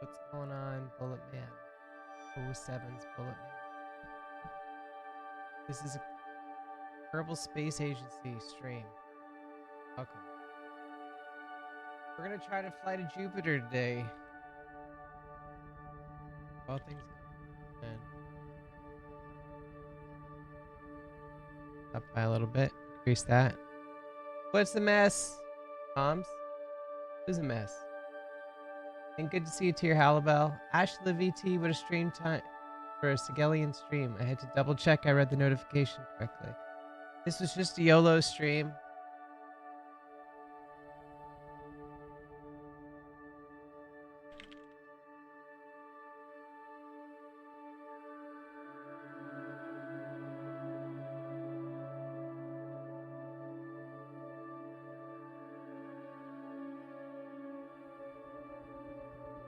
What's going on, Bullet Man? 07's Bullet Man. This is a Kerbal Space Agency stream. Welcome. We're gonna try to fly to Jupiter today. All things considered. Up by a little bit. Increase that. What's the mess? Moms? Who's a mess? And good to see you, Tier Halibel. Ashley VT, what a stream time for a Sigelian stream. I had to double check I read the notification correctly. This was just a YOLO stream.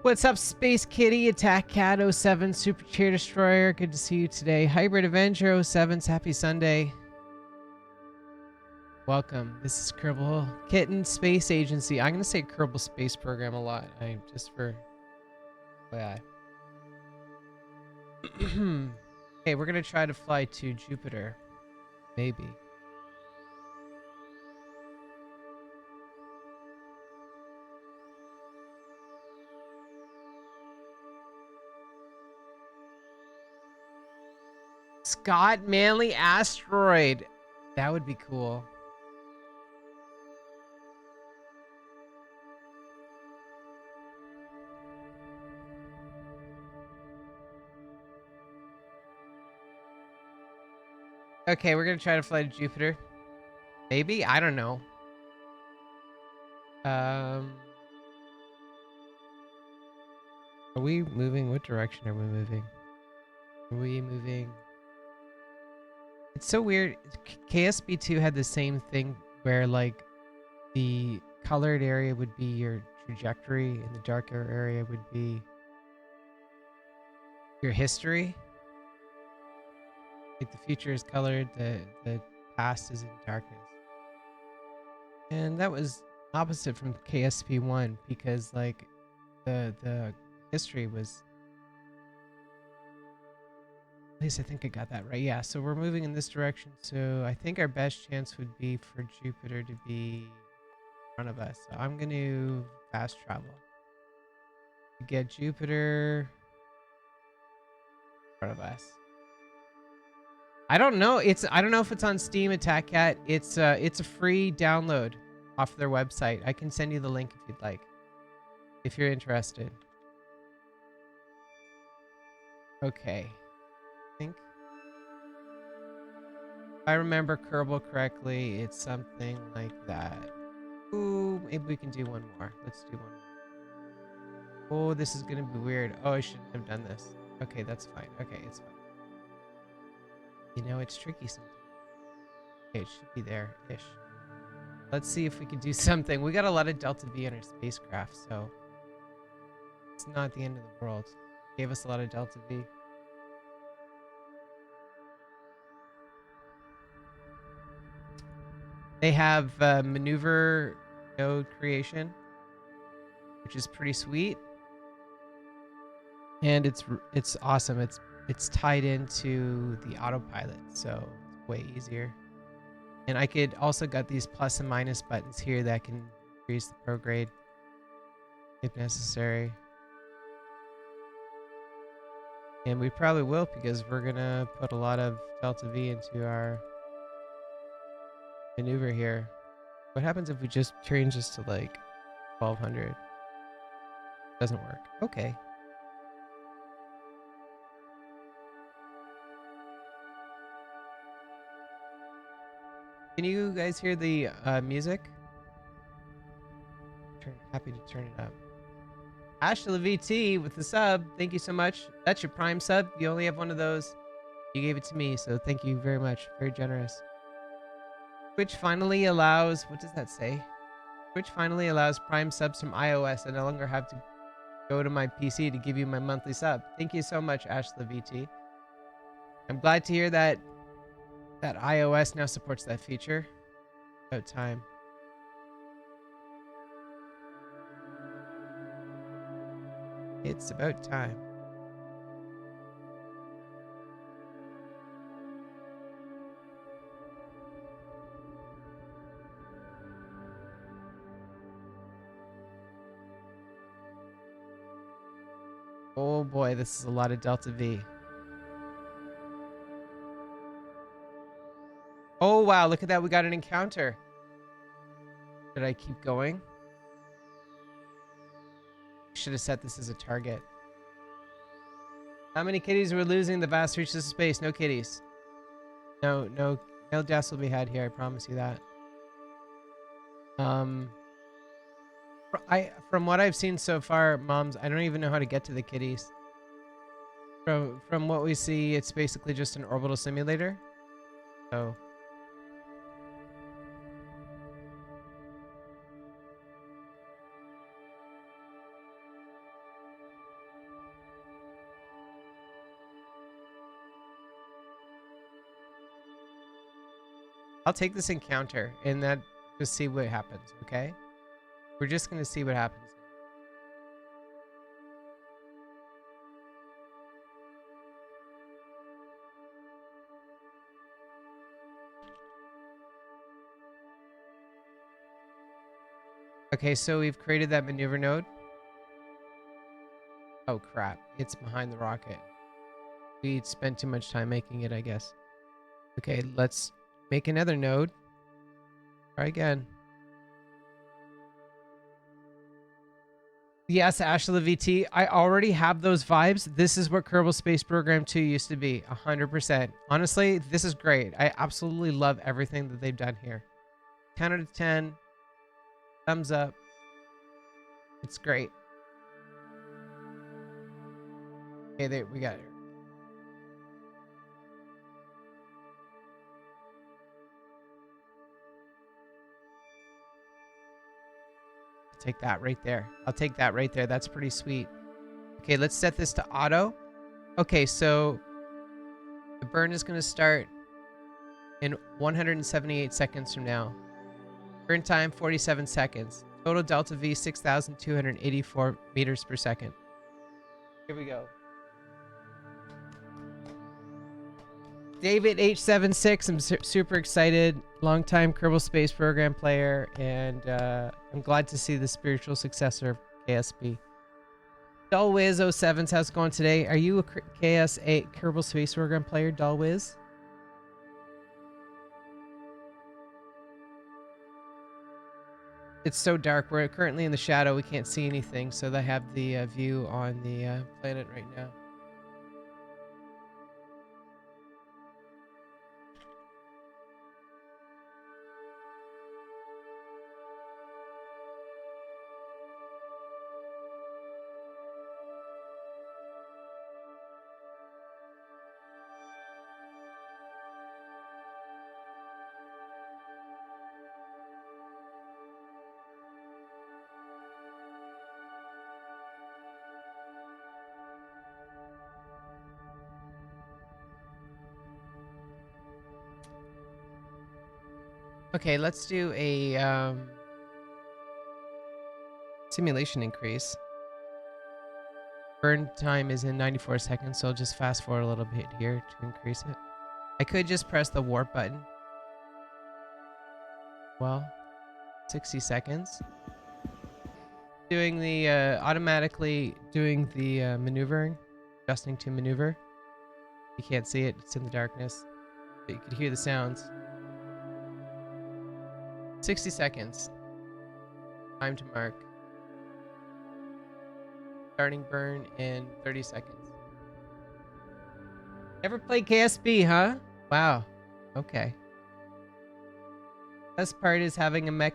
What's up, Space Kitty? Attack Cat 07, Super Chair Destroyer. Good to see you today. Hybrid Avenger 07's Happy Sunday. Welcome. This is Kerbal Kitten Space Agency. I'm going to say Kerbal Space Program a lot. Just for FYI. Okay, we're going to try to fly to Jupiter. Maybe. Scott Manley Asteroid. That would be cool. Okay, we're going to try to fly to Jupiter. Maybe? I don't know. Are we moving? What direction are we moving? Are we moving? It's so weird. KSB2 had the same thing where like the colored area would be your trajectory and the darker area would be your history. Like the future is colored, the past is in darkness. And that was opposite from KSP1 because like the history was, at least I think I got that right. Yeah, so we're moving in this direction. So I think our best chance would be for Jupiter to be in front of us. So I'm going to fast travel to get Jupiter in front of us. I don't know. I don't know if it's on Steam, Attack Cat. It's a free download off their website. I can send you the link if you'd like, if you're interested. Okay. I think if I remember Kerbal correctly, it's something like that. Ooh, maybe we can do one more. Let's do one more. Oh, this is gonna be weird. Oh, I shouldn't have done this. Okay, that's fine. Okay, it's fine. You know, it's tricky sometimes. Okay, it should be there-ish. Let's see if we can do something. We got a lot of Delta V in our spacecraft, so it's not the end of the world. Gave us a lot of Delta V. They have maneuver node creation, which is pretty sweet, and it's awesome. It's tied into the autopilot, so it's way easier. And I could also got these plus and minus buttons here that can increase the prograde if necessary. And we probably will because we're gonna put a lot of Delta V into our maneuver here. What happens if we just change this to like 1200? Doesn't work. Okay. Can you guys hear the music? Happy to turn it up. Ashley VT with the sub. Thank you so much. That's your Prime sub. You only have one of those. You gave it to me, so thank you very much. Very generous. Twitch finally allows, what does that say? Twitch finally allows Prime subs from iOS. I no longer have to go to my PC to give you my monthly sub. Thank you so much, Ashley VT. I'm glad to hear that iOS now supports that feature. About time. It's about time. Oh boy, this is a lot of Delta V. Oh wow, look at that. We got an encounter. Should I keep going? Should have set this as a target. How many kitties we're losing? The vast reaches of space. No kitties. No deaths will be had here. I promise you that. From what I've seen so far, moms, I don't even know how to get to the kitties. From what we see, it's basically just an orbital simulator. So I'll take this encounter and then just see what happens, okay? We're just gonna see what happens. Okay, so we've created that maneuver node. Oh crap, it's behind the rocket. We spent too much time making it, I guess. Okay, let's make another node. Try again. Yes, Ashla VT. I already have those vibes. This is what Kerbal Space Program 2 used to be. 100%. Honestly, this is great. I absolutely love everything that they've done here. 10 out of 10. Thumbs up. It's great. Okay, there we got it. Take that right there. I'll take that right there. That's pretty sweet. Okay, let's set this to auto. Okay, so the burn is going to start in 178 seconds from now. Burn time 47 seconds. Total delta V 6,284 meters per second. Here we go. David H76, I'm super excited. Longtime Kerbal Space Program player, and I'm glad to see the spiritual successor of KSP. Dullwiz07s, how's it going today? Are you a KS8 Kerbal Space Program player, Dullwiz? It's so dark. We're currently in the shadow. We can't see anything, so they have the view on the planet right now. Okay, let's do a simulation increase. Burn time is in 94 seconds, so I'll just fast forward a little bit here to increase it. I could just press the warp button. Well, 60 seconds. Doing the automatically doing the maneuvering, adjusting to maneuver. You can't see it, it's in the darkness, but you could hear the sounds. 60 seconds. Time to mark. Starting burn in 30 seconds. Never played KSB, huh? Wow. Okay. Best part is having a mech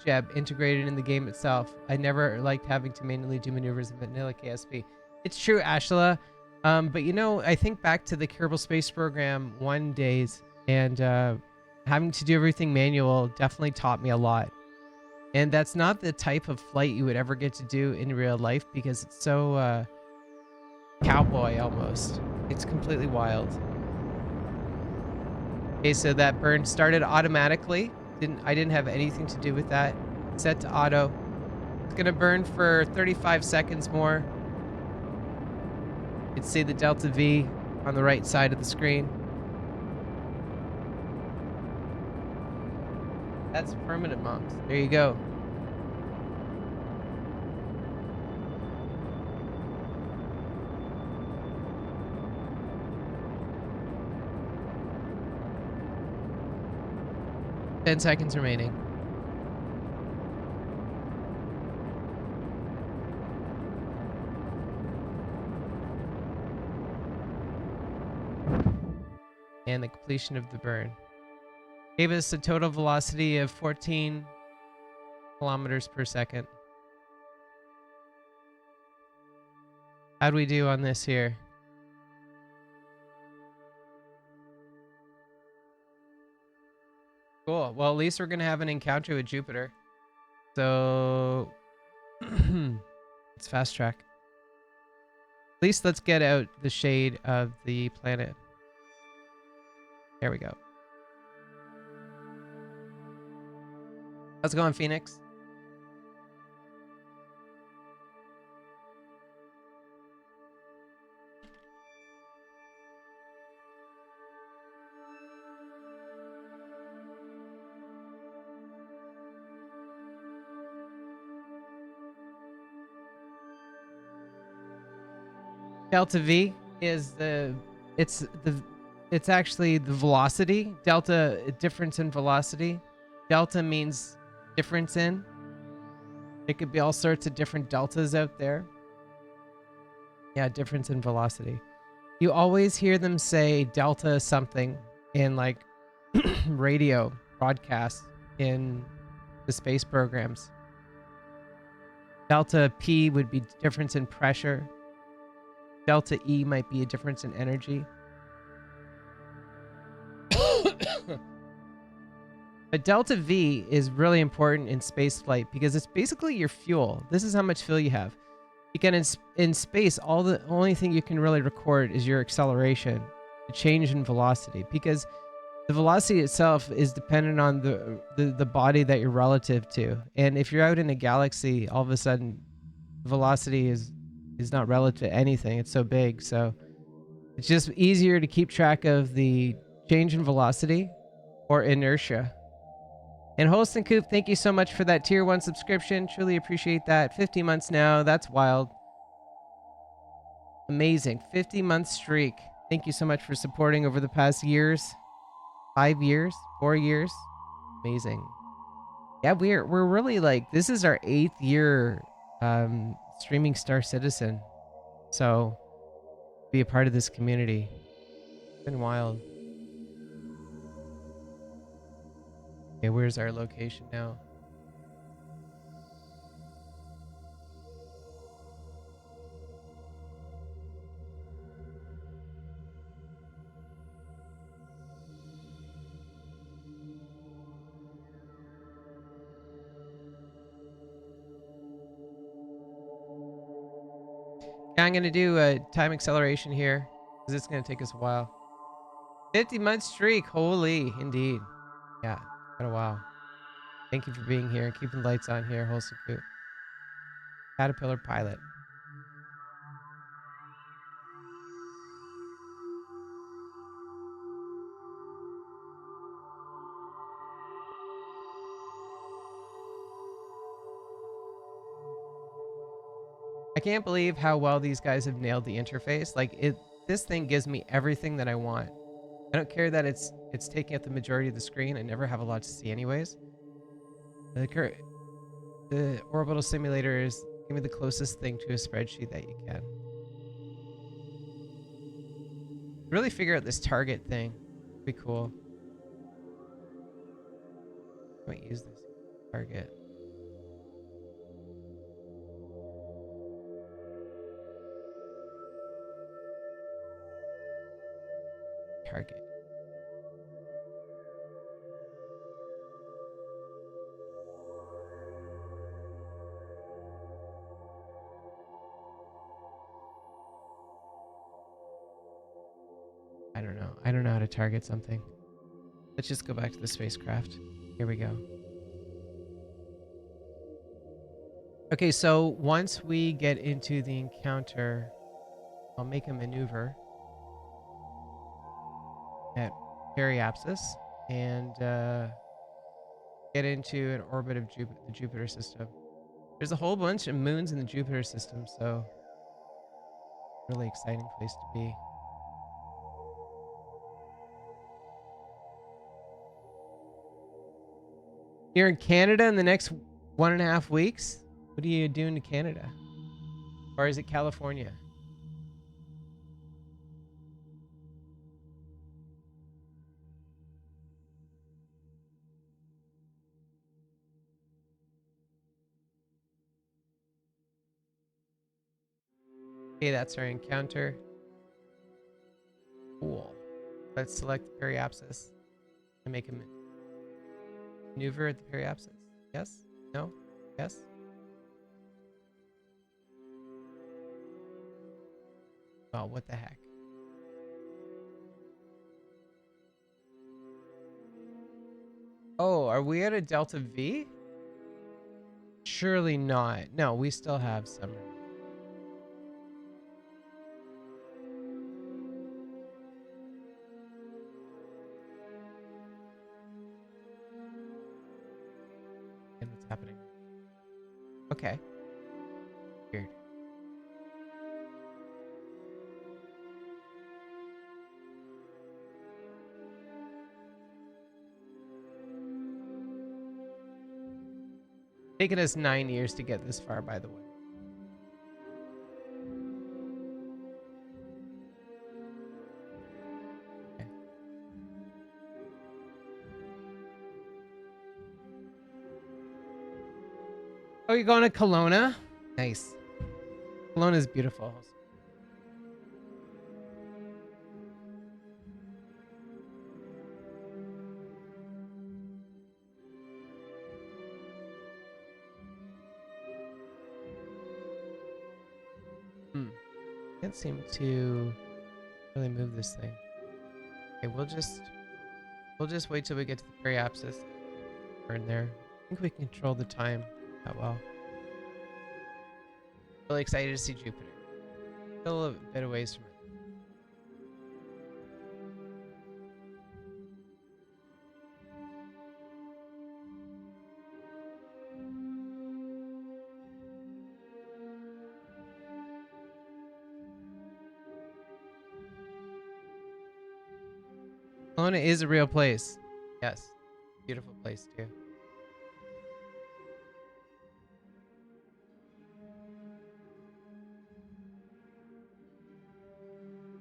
jeb integrated in the game itself. I never liked having to manually do maneuvers in vanilla KSB. It's true, Ashla. But you know, I think back to the Kerbal Space Program 1 days, and having to do everything manual definitely taught me a lot. And that's not the type of flight you would ever get to do in real life because it's so cowboy almost. It's completely wild. Okay, so that burn started automatically. I didn't have anything to do with that. Set to auto. It's gonna burn for 35 seconds more. You can see the Delta V on the right side of the screen. That's affirmative, moms. There you go. Ten seconds remaining. And the completion of the burn gave us a total velocity of 14 kilometers per second. How'd we do on this here? Cool. Well, at least we're gonna have an encounter with Jupiter. So let's fast track. At least let's get out the shade of the planet. There we go. How's it going, Phoenix? Delta V is it's actually the velocity. Delta, difference in velocity. Delta means difference in. It could be all sorts of different deltas out there. Yeah, difference in velocity. You always hear them say delta something in like radio broadcasts in the space programs. Delta P would be difference in pressure. Delta E might be a difference in energy. But Delta V is really important in space flight because it's basically your fuel. This is how much fuel you have. Again, in space, the only thing you can really record is your acceleration, the change in velocity, because the velocity itself is dependent on the body that you're relative to. And if you're out in a galaxy, all of a sudden, velocity is not relative to anything. It's so big. So it's just easier to keep track of the change in velocity or inertia. And Holston Coop, thank you so much for that tier 1 subscription. Truly appreciate that. 50 months now. That's wild. Amazing. 50-month streak. Thank you so much for supporting over the past years. 5 years, 4 years. Amazing. Yeah, we're really like, this is our 8th year streaming Star Citizen. So be a part of this community. It's been wild. Okay, where's our location now? Yeah, I'm going to do a time acceleration here because it's going to take us a while. 50-month streak. Holy, indeed. Yeah, been a while. Thank you for being here and keeping the lights on here, Holston Coop. Caterpillar pilot. I can't believe how well these guys have nailed the interface. Like this thing gives me everything that I want. I don't care that it's taking up the majority of the screen. I never have a lot to see anyways. The orbital simulator is give me the closest thing to a spreadsheet that you can. Really figure out this target thing. Be cool. I might use this target. Target. I don't know. I don't know how to target something. Let's just go back to the spacecraft. Here we go. Okay, so once we get into the encounter, I'll make a maneuver at Periapsis and get into an orbit of the Jupiter system. There's a whole bunch of moons in the Jupiter system, so really exciting place to be. You're in Canada in the next 1.5 weeks? What are you doing to Canada? Or is it California? Okay, that's our encounter. Cool. Let's select the Periapsis and make a maneuver at the Periapsis. Yes? No? Yes? Oh, what the heck? Oh, are we at a Delta V? Surely not. No, we still have summer. And what's happening? Okay. Weird. Taken us 9 years to get this far, by the way. Okay. Oh, you're going to Kelowna? Nice. Kelowna is beautiful. Can't seem to really move this thing. Okay, we'll just wait till we get to the Periapsis. We're in there. I think we can control the time that well. Really excited to see Jupiter. Still a bit of ways from it. Kelowna is a real place. Yes. Beautiful place too.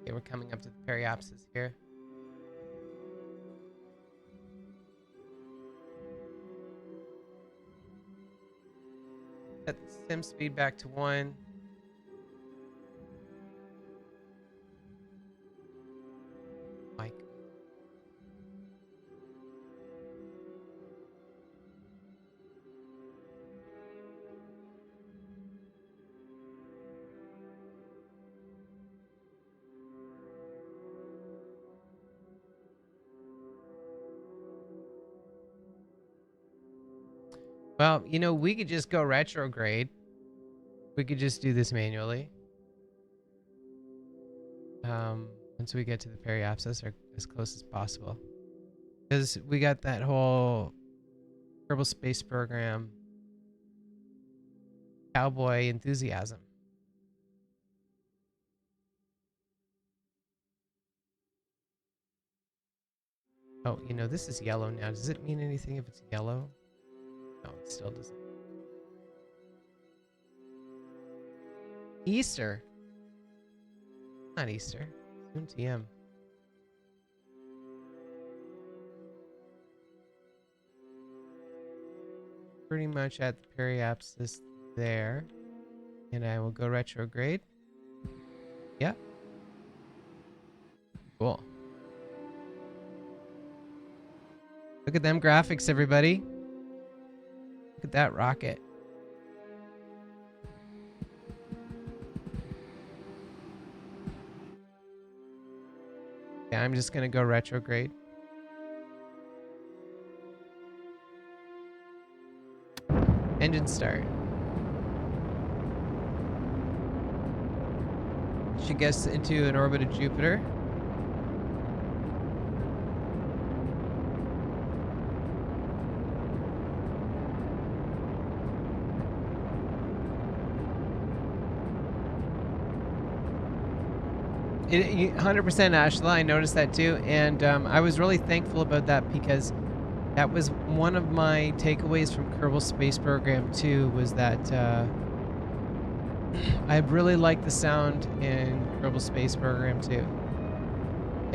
Okay, we're coming up to the Periapsis here. Set the sim speed back to 1. Mike. Well, you know, we could just go retrograde. We could just do this manually. Once we get to the Periapsis, or as close as possible. Because we got that whole Kerbal Space Program cowboy enthusiasm. Oh, you know, this is yellow now. Does it mean anything if it's yellow? No, it still doesn't. Easter. Not Easter. Soon TM. Pretty much at the Periapsis there. And I will go retrograde. Yeah. Cool. Look at them graphics, everybody. Look at that rocket. Yeah, I'm just gonna go retrograde. Engine start. should get us into an orbit of Jupiter. It 100% Ashla, I noticed that too, and I was really thankful about that because that was one of my takeaways from Kerbal Space Program 2 was that I really liked the sound in Kerbal Space Program 2.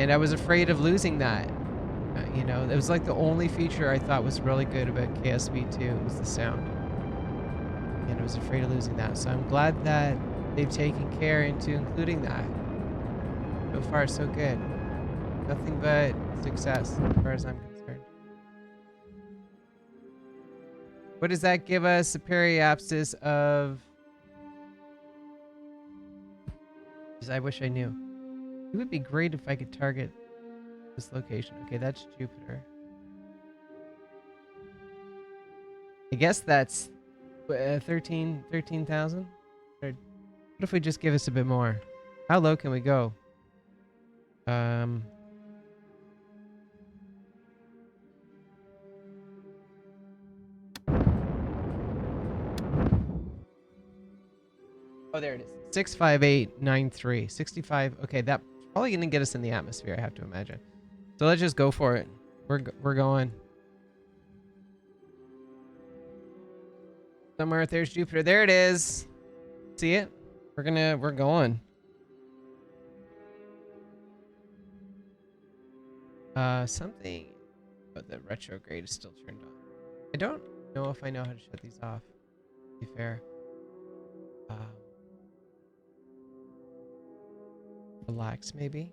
And I was afraid of losing that. You know, it was like the only feature I thought was really good about KSP 2 was the sound. And I was afraid of losing that. So I'm glad that they've taken care into including that. So far, so good. Nothing but success as far as I'm concerned. What does that give us? A periapsis of... I wish I knew. It would be great if I could target this location. Okay, that's Jupiter. I guess that's 13,000? What if we just give us a bit more? How low can we go? Oh, there it is. 65893. 65. Okay, that's probably going to get us in the atmosphere, I have to imagine. So let's just go for it. We're going. Somewhere there's Jupiter. There it is. See it? We're going. Something but the retrograde is still turned on. I don't know if I know how to shut these off, to be fair. Relax, maybe.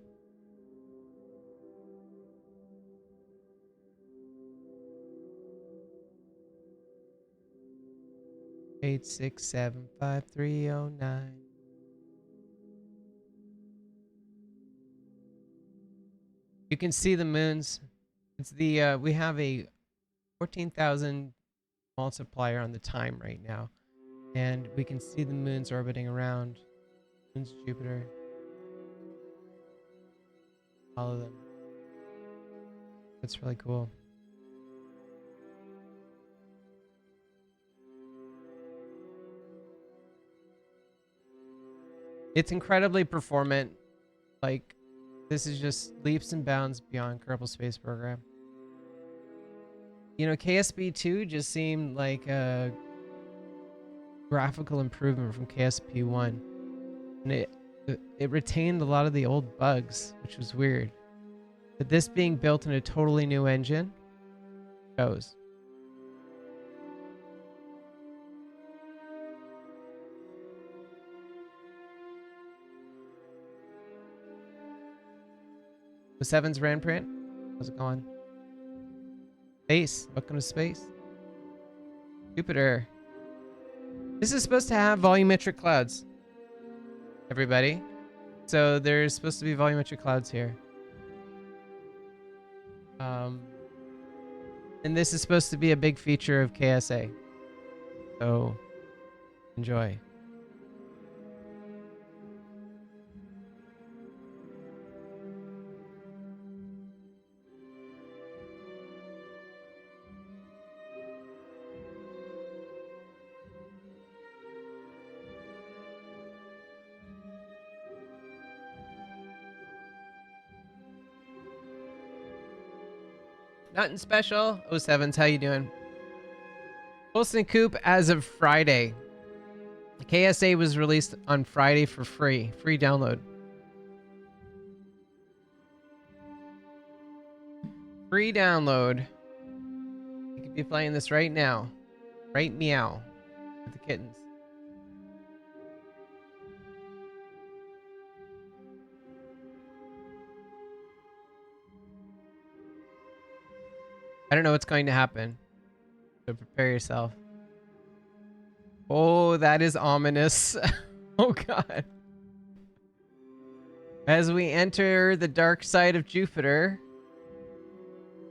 Eight, 6, 7, 5, 3, 0, 9. You can see the moons. It's the we have a 14,000 multiplier on the time right now, and we can see the moons orbiting around. Moon's Jupiter. All of them. That's really cool. It's incredibly performant. Like, this is just leaps and bounds beyond Kerbal Space Program. You know, KSP2 just seemed like a graphical improvement from KSP1. And it retained a lot of the old bugs, which was weird. But this being built in a totally new engine shows. The 7's ran print. How's it going? Space. Welcome to space. Jupiter. This is supposed to have volumetric clouds. Everybody. So there's supposed to be volumetric clouds here. And this is supposed to be a big feature of KSA. So enjoy. Nothing special. 07's, how you doing? Wilson Coop as of Friday. KSA was released on Friday for free. Free download. Free download. You could be playing this right now. Right meow. With the kittens. I don't know what's going to happen. So prepare yourself. Oh, that is ominous. Oh, God. As we enter the dark side of Jupiter,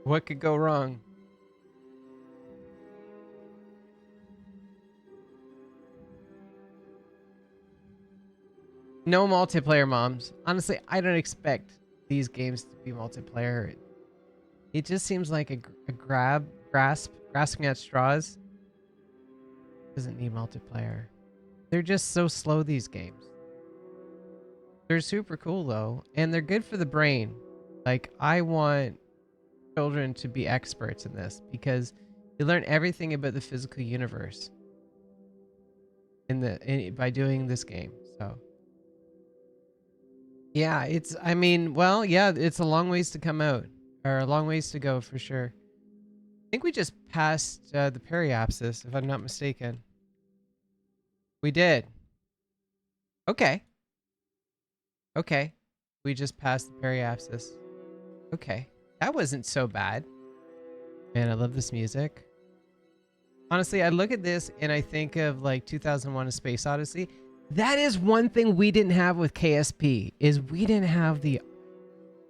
what could go wrong? No multiplayer, moms. Honestly, I don't expect these games to be multiplayer. It just seems like a grasping at straws. Doesn't need multiplayer. They're just so slow, these games. They're super cool though, and they're good for the brain. Like, I want children to be experts in this because you learn everything about the physical universe by doing this game. So yeah, I mean, well, yeah, it's a long ways to come out, or a long ways to go for sure. I think we just passed the periapsis, if I'm not mistaken. We did. Okay. Okay. We just passed the periapsis. Okay. That wasn't so bad. Man, I love this music. Honestly, I look at this and I think of like 2001: A Space Odyssey. That is one thing we didn't have with KSP, is we didn't have the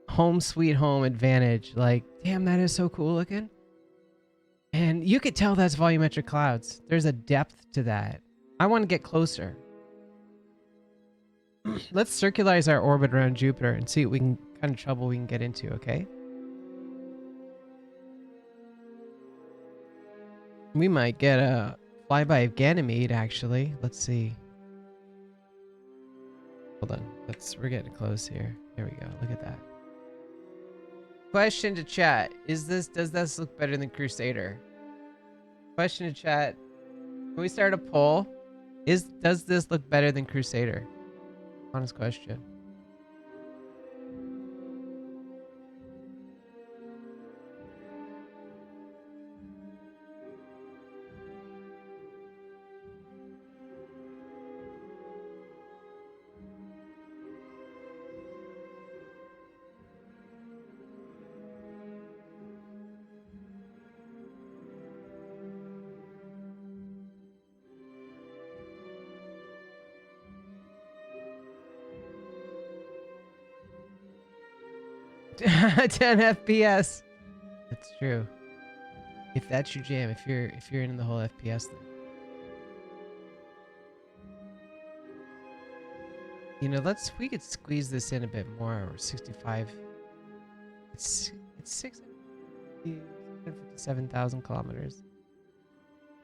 home sweet home advantage. Like, damn, that is so cool looking. And you could tell that's volumetric clouds. There's a depth to that. I want to get closer. Let's circularize our orbit around Jupiter and see what kind of trouble we can get into, okay? We might get a flyby of Ganymede, actually. Let's see. Hold on. We're getting close here. There we go. Look at that. Question to chat. Does this look better than Crusader? Question to chat. Can we start a poll? Does this look better than Crusader? Honest question. Ten FPS. That's true. If that's your jam, if you're in the whole FPS thing. You know, we could squeeze this in a bit more. 65. It's 657,000 kilometers.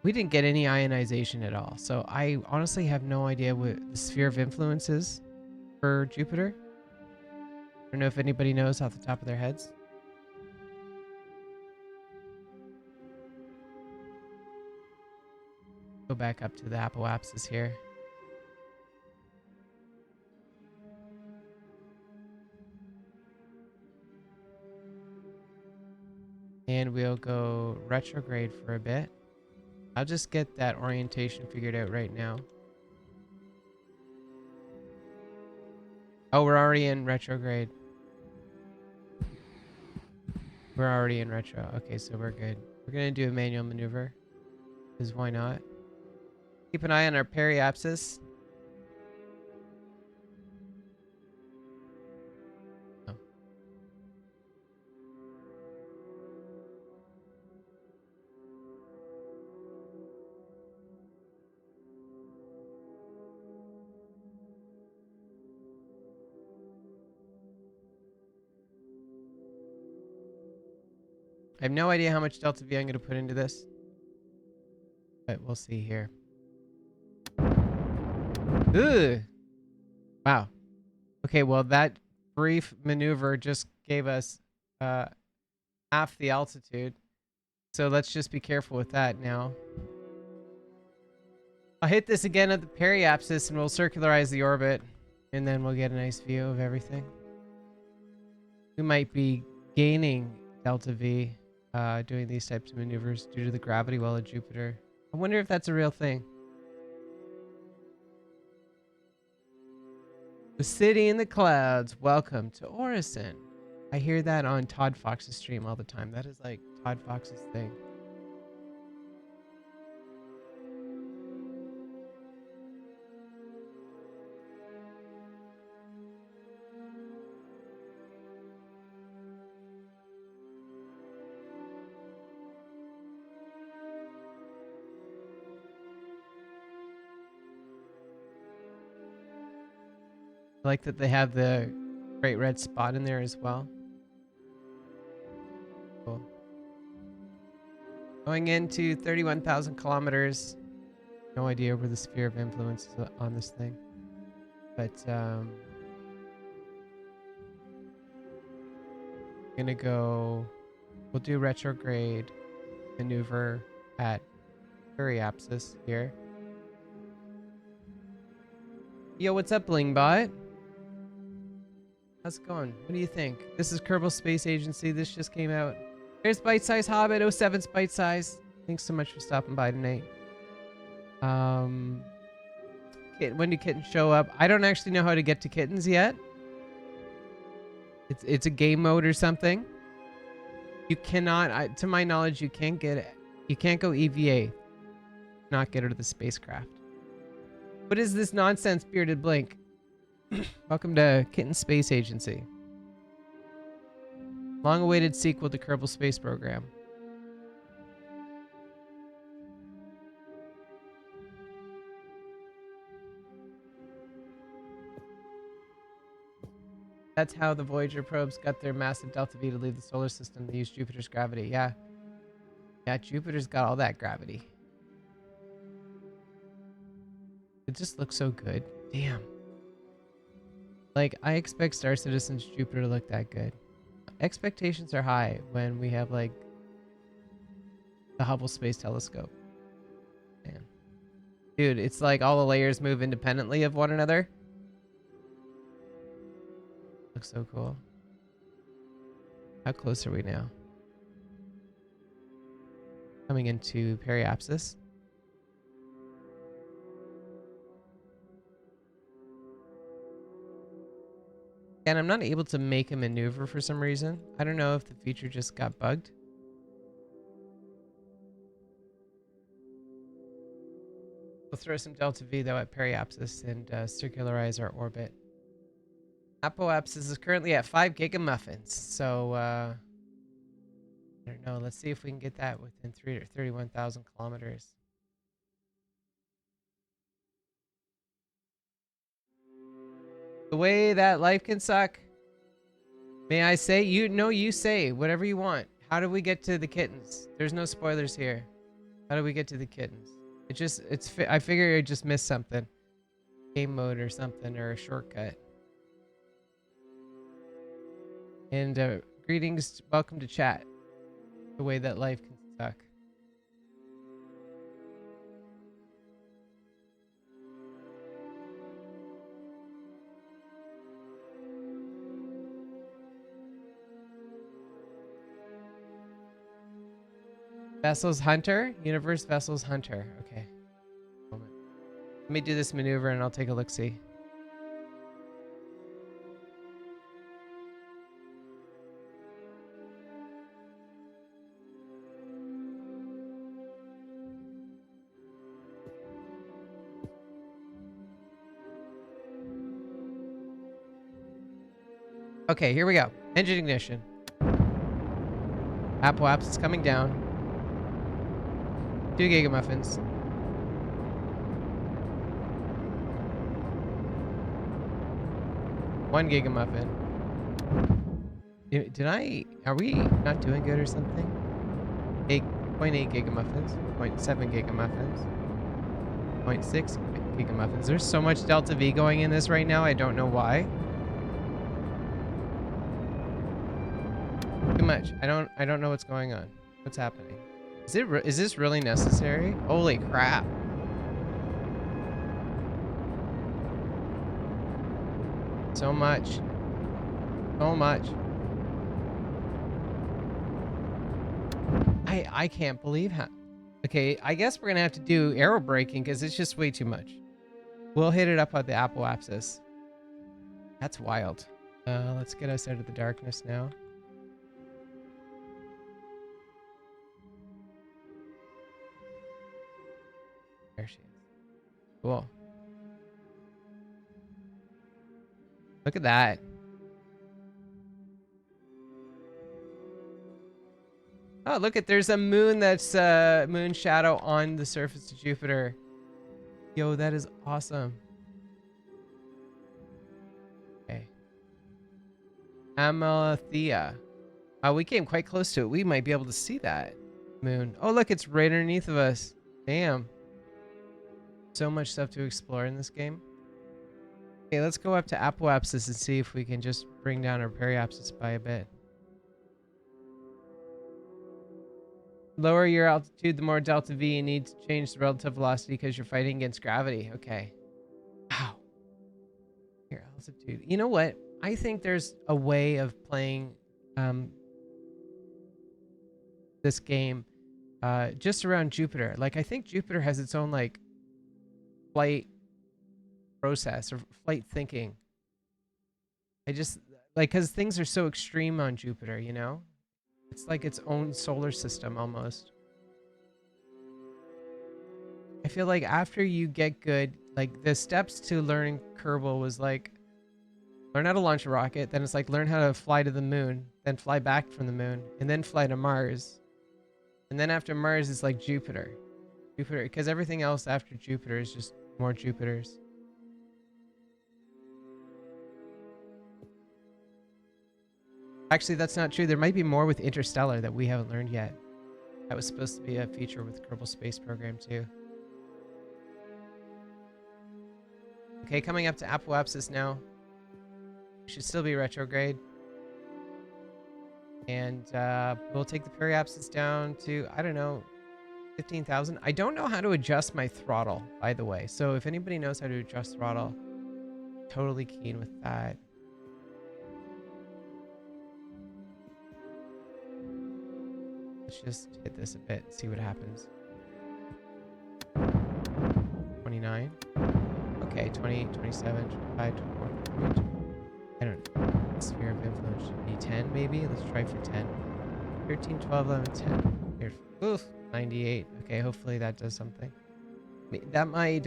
We didn't get any ionization at all, so I honestly have no idea what the sphere of influence is for Jupiter. I don't know if anybody knows off the top of their heads. Go back up to the apoapsis here. And we'll go retrograde for a bit. I'll just get that orientation figured out right now. Oh, we're already in retrograde. We're already in retro. Okay, so we're good. We're going to do a manual maneuver. Because why not? Keep an eye on our periapsis. Oh. I have no idea how much delta V I'm going to put into this. But we'll see here. Ugh. Wow. Okay, well, that brief maneuver just gave us half the altitude. So let's just be careful with that now. I'll hit this again at the periapsis and we'll circularize the orbit. And then we'll get a nice view of everything. We might be gaining delta V doing these types of maneuvers due to the gravity well of Jupiter. I wonder if that's a real thing. The city in the clouds. Welcome to Orison. I hear that on Todd Fox's stream all the time. That is like Todd Fox's thing. I like that they have the great red spot in there as well. Cool. Going into 31,000 kilometers. No idea where the sphere of influence is on this thing. But gonna go, we'll do retrograde maneuver at Periapsis here. Yo, what's up, Blingbot? How's it going? What do you think? This is Kerbal Space Agency. This just came out. There's Bite Size Hobbit. 07's Bite Size. Thanks so much for stopping by tonight. When do kittens show up? I don't actually know how to get to kittens yet. It's a game mode or something. You cannot, to my knowledge, you can't get it. You can't go EVA. Not get her to the spacecraft. What is this nonsense, Bearded Blink? Welcome to Kitten Space Agency. Long-awaited sequel to Kerbal Space Program. That's how the Voyager probes got their massive delta V to leave the solar system. They used Jupiter's gravity. Yeah. Yeah, Jupiter's got all that gravity. It just looks so good. Damn. Like, I expect Star Citizen's Jupiter to look that good. Expectations are high when we have, like, the Hubble Space Telescope. Man. Dude, it's like all the layers move independently of one another. Looks so cool. How close are we now? Coming into Periapsis. And I'm not able to make a maneuver for some reason. I don't know if the feature just got bugged. We'll throw some delta V though at Periapsis and circularize our orbit. Apoapsis is currently at 5 gigamuffins, so I don't know. Let's see if we can get that within 31,000 kilometers. The way that life can suck. May I say? You say whatever you want. How do we get to the kittens? There's no spoilers here. How do we get to the kittens? I figure I just missed something. Game mode or something, or a shortcut. And greetings, welcome to chat. The way that life can suck. Vessels Hunter? Universe Vessels Hunter. Okay. Moment. Let me do this maneuver and I'll take a look-see. Okay, here we go. Engine ignition. Apoapsis is coming down. 2 gigamuffins. 1 gigamuffin. Are we not doing good or something? 0.8 gigamuffins. 0.7 gigamuffins. 0.6 gigamuffins. There's so much delta V going in this right now. I don't know why. Too much. I don't know what's going on. What's happening? Is this really necessary? Holy crap. So much. So much. I can't believe how. Okay, I guess we're gonna have to do aero braking because it's just way too much. We'll hit it up at the apoapsis. That's wild. Let's get us out of the darkness now. There she is. Cool. Look at that. Oh, look at, there's a moon that's moon shadow on the surface of Jupiter. Yo, that is awesome. Amalthea. We came quite close to it. We might be able to see that moon. Oh, look, it's right underneath of us. Damn. So much stuff to explore in this game. Okay, let's go up to Apoapsis and see if we can just bring down our periapsis by a bit. Lower your altitude, the more delta V you need to change the relative velocity because you're fighting against gravity. Okay. Wow. Your altitude. You know what? I think there's a way of playing this game just around Jupiter. Like, I think Jupiter has its own, like, flight process or flight thinking. I just, like, because things are so extreme on Jupiter, you know? It's like its own solar system almost. I feel like after you get good, like, the steps to learning Kerbal was like, learn how to launch a rocket, then it's like learn how to fly to the moon, then fly back from the moon, and then fly to Mars. And then after Mars, it's like Jupiter. Jupiter, because everything else after Jupiter is just more Jupiters. Actually, that's not true. There might be more with Interstellar that we haven't learned yet. That was supposed to be a feature with Kerbal Space Program too. Okay, coming up to Apoapsis now. Should still be retrograde. And we'll take the periapsis down to, I don't know, 15,000. I don't know how to adjust my throttle, by the way. So if anybody knows how to adjust throttle, totally keen with that. Let's just hit this a bit and see what happens. 29. Okay, 20, 27, 25, 24, 22. I don't know. Sphere of influence should be 10 maybe. Let's try for 10. 13, 12, 11, 10. Here. Oof. 98. Okay, hopefully that does something. That might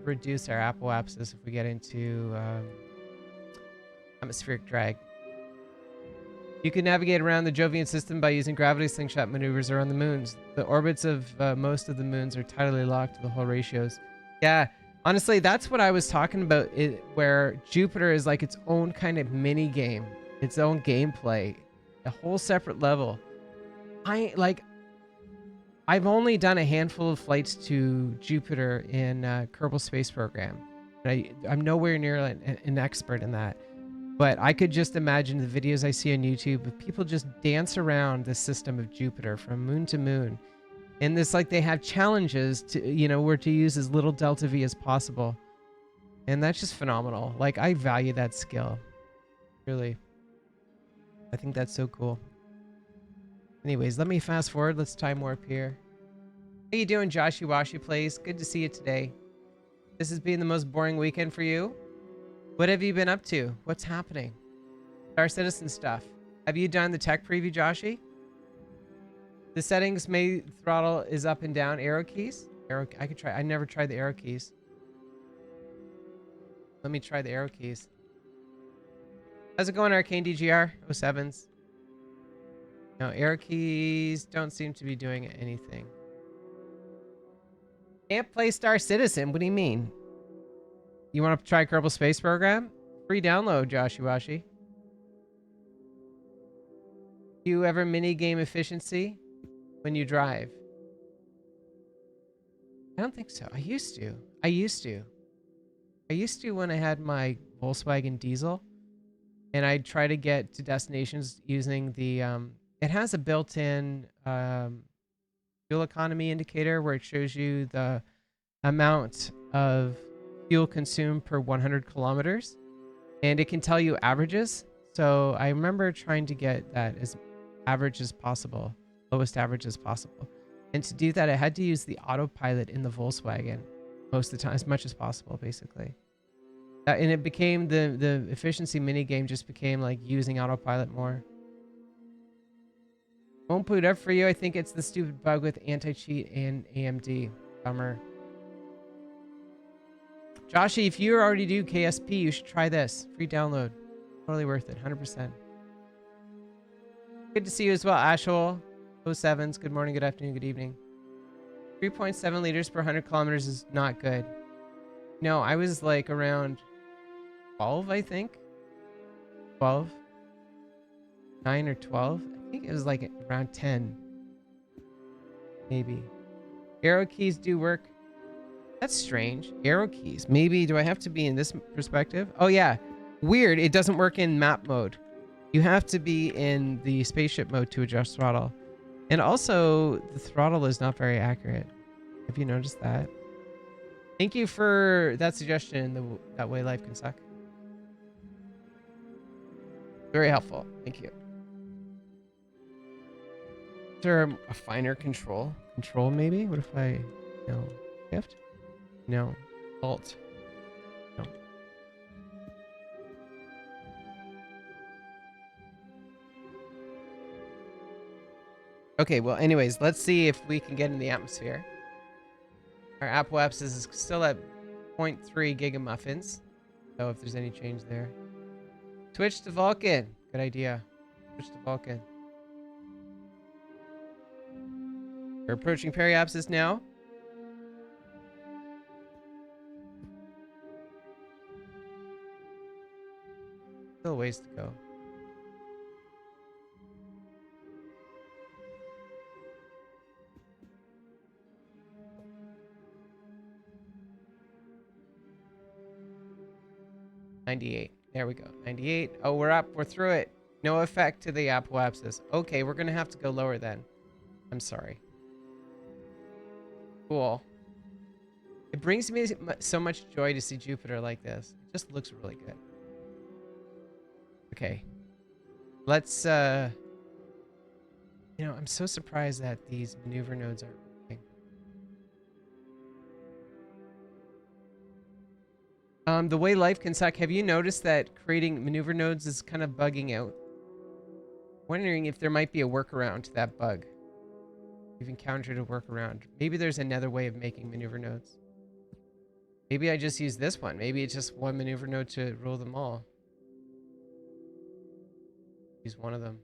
reduce our apoapsis if we get into atmospheric drag. You can navigate around the Jovian system by using gravity slingshot maneuvers around the moons. The orbits of most of the moons are tidally locked to the whole ratios. Yeah, honestly, that's what I was talking about, where Jupiter is like its own kind of mini game, its own gameplay, a whole separate level. I've only done a handful of flights to Jupiter in Kerbal Space Program. I'm nowhere near an expert in that. But I could just imagine the videos I see on YouTube of people just dance around the system of Jupiter from moon to moon. And this, like, they have challenges to, you know, where to use as little delta V as possible. And that's just phenomenal. Like, I value that skill. Really. I think that's so cool. Anyways, let me fast forward. Let's time warp here. How you doing, Joshy Washy Plays? Good to see you today. This has been the most boring weekend for you. What have you been up to? What's happening? Star Citizen stuff. Have you done the tech preview, Joshy? The settings may throttle is up and down. Arrow keys? I could try. I never tried the arrow keys. Let me try the arrow keys. How's it going, Arcane DGR? 07s. No, arrow keys don't seem to be doing anything. Can't play Star Citizen? What do you mean? You want to try Kerbal Space Program? Free download, Joshiwashi. Do you ever mini-game efficiency when you drive? I don't think so. I used to when I had my Volkswagen diesel. And I'd try to get to destinations using the... it has a built-in fuel economy indicator where it shows you the amount of fuel consumed per 100 kilometers, and it can tell you averages. So I remember trying to get that as average as possible, lowest average as possible. And to do that, I had to use the autopilot in the Volkswagen most of the time, as much as possible, basically. And it became the efficiency mini game just became like using autopilot more. Won't boot up for you. I think it's the stupid bug with anti-cheat and AMD. Bummer. Joshy, if you already do KSP, you should try this. Free download. Totally worth it. 100%. Good to see you as well, Ashol. 07s. Good morning, good afternoon, good evening. 3.7 liters per 100 kilometers is not good. No, I was like around 12, I think. 12. 9 or 12. I think it was like around 10, maybe. Arrow keys do work. That's strange. Arrow keys. Maybe, do I have to be in this perspective? Oh yeah. Weird. It doesn't work in map mode. You have to be in the spaceship mode to adjust throttle. And also, the throttle is not very accurate. Have you noticed that? Thank you for that suggestion. That way life can suck. Very helpful. Thank you. Is there a finer control? Control maybe? What if I... No. Shift? No. Alt. No. Okay, well, anyways, let's see if we can get in the atmosphere. Our apoapsis is still at 0.3 gigamuffins. So if there's any change there. Switch to Vulcan. Good idea. Switch to Vulcan. We're approaching periapsis now. Still a ways to go. $98. There we go. 98. Oh, we're up. We're through it. No effect to the apoapsis. Okay, we're going to have to go lower then. I'm sorry. Cool. It brings me so much joy to see Jupiter like this. It just looks really good. Okay. Let's, you know, I'm so surprised that these maneuver nodes aren't working. The way life can suck, have you noticed that creating maneuver nodes is kind of bugging out? Wondering if there might be a workaround to that bug. You've encountered a workaround. Maybe there's another way of making maneuver nodes. Maybe I just use this one. Maybe it's just one maneuver node to rule them all. Use one of them.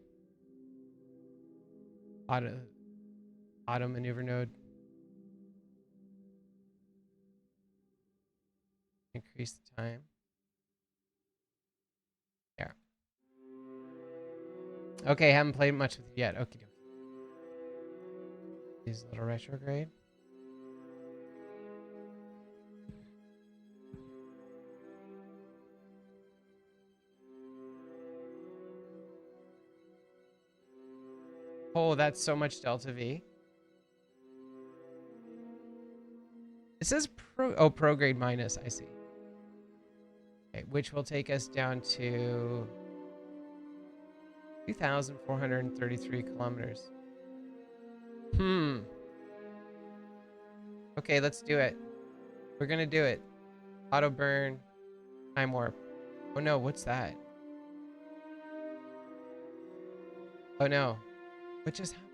Auto maneuver node. Increase the time. There. Okay, haven't played much with it yet. Okay. These little retrograde. Oh, that's so much delta V. It says prograde minus, I see. Okay, which will take us down to 2,433 kilometers. Okay, let's do it. We're gonna do it. Auto burn. Time warp. Oh no, what's that? Oh no. What just happened?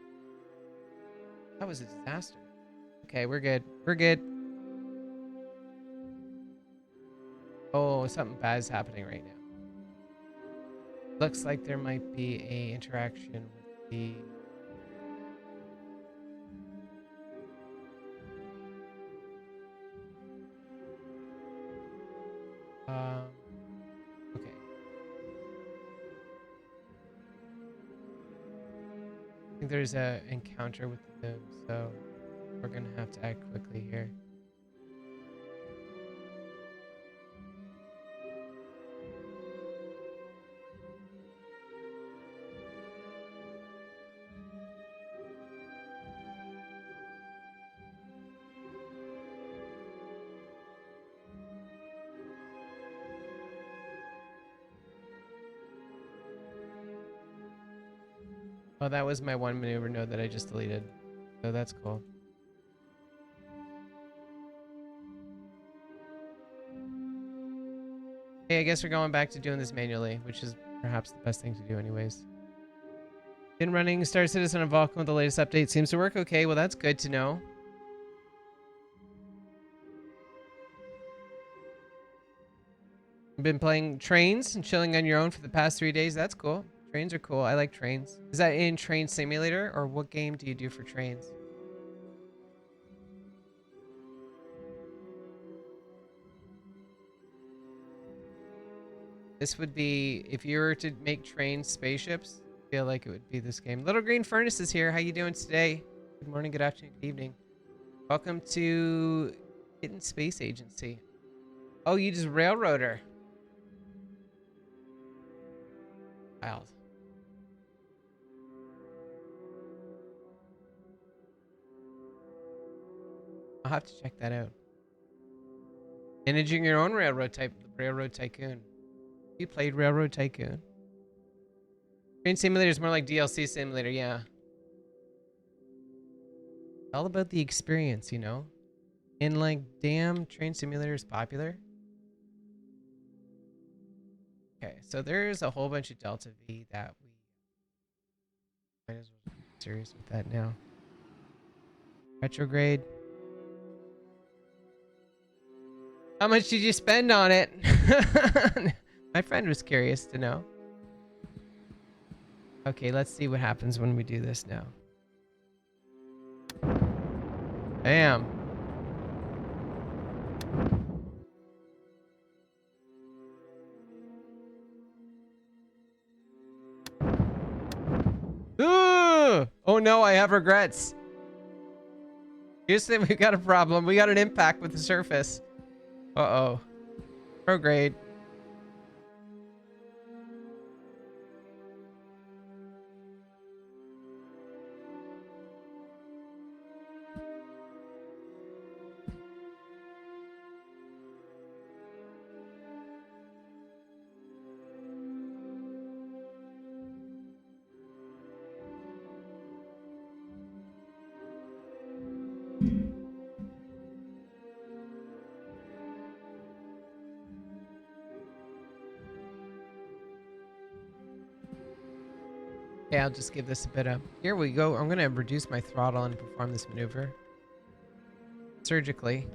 That was a disaster. Okay, we're good. We're good. Oh, something bad is happening right now. Looks like there might be a interaction with the... okay. I think there's a encounter with the moon, so we're gonna have to act quickly here. Oh, that was my one maneuver node that I just deleted. So that's cool. Hey, I guess we're going back to doing this manually, which is perhaps the best thing to do anyways. Been running Star Citizen and Vulcan with the latest update. Seems to work okay. Well, that's good to know. Been playing trains and chilling on your own for the past 3 days. That's cool. Trains are cool. I like trains. Is that in Train Simulator, or what game do you do for trains? This would be, if you were to make train spaceships, feel like it would be this game. Little Green Furnace is here. How you doing today? Good morning, good afternoon, good evening. Welcome to Kitten Space Agency. Oh, you just railroader. Wild. I'll have to check that out. Managing your own railroad tycoon. You played Railroad Tycoon? Train Simulator is more like DLC Simulator, yeah. All about the experience, you know? And like, damn, Train Simulator is popular. Okay, so there's a whole bunch of Delta V that we might as well be serious with that now. Retrograde. How much did you spend on it? My friend was curious to know. Okay, let's see what happens when we do this now. Bam. Ooh! Oh no, I have regrets. Houston, we got a problem. We got an impact with the surface. Uh-oh. Prograde. Okay, I'll just give this a bit of... Here we go. I'm going to reduce my throttle and perform this maneuver. Surgically.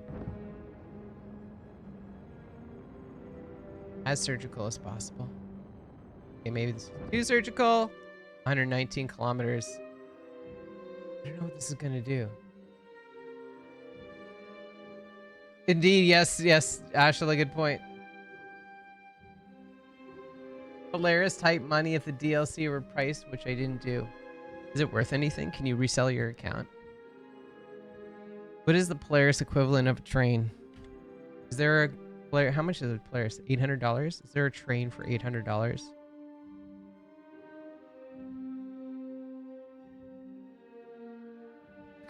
As surgical as possible. Okay, maybe this is too surgical. 119 kilometers. I don't know what this is going to do. Indeed, yes, yes. Ashley, good point. Polaris type money if the DLC were priced, which I didn't do. Is it worth anything? Can you resell your account? What is the Polaris equivalent of a train? Is there a Polaris? How much is a Polaris? $800? Is there a train for $800?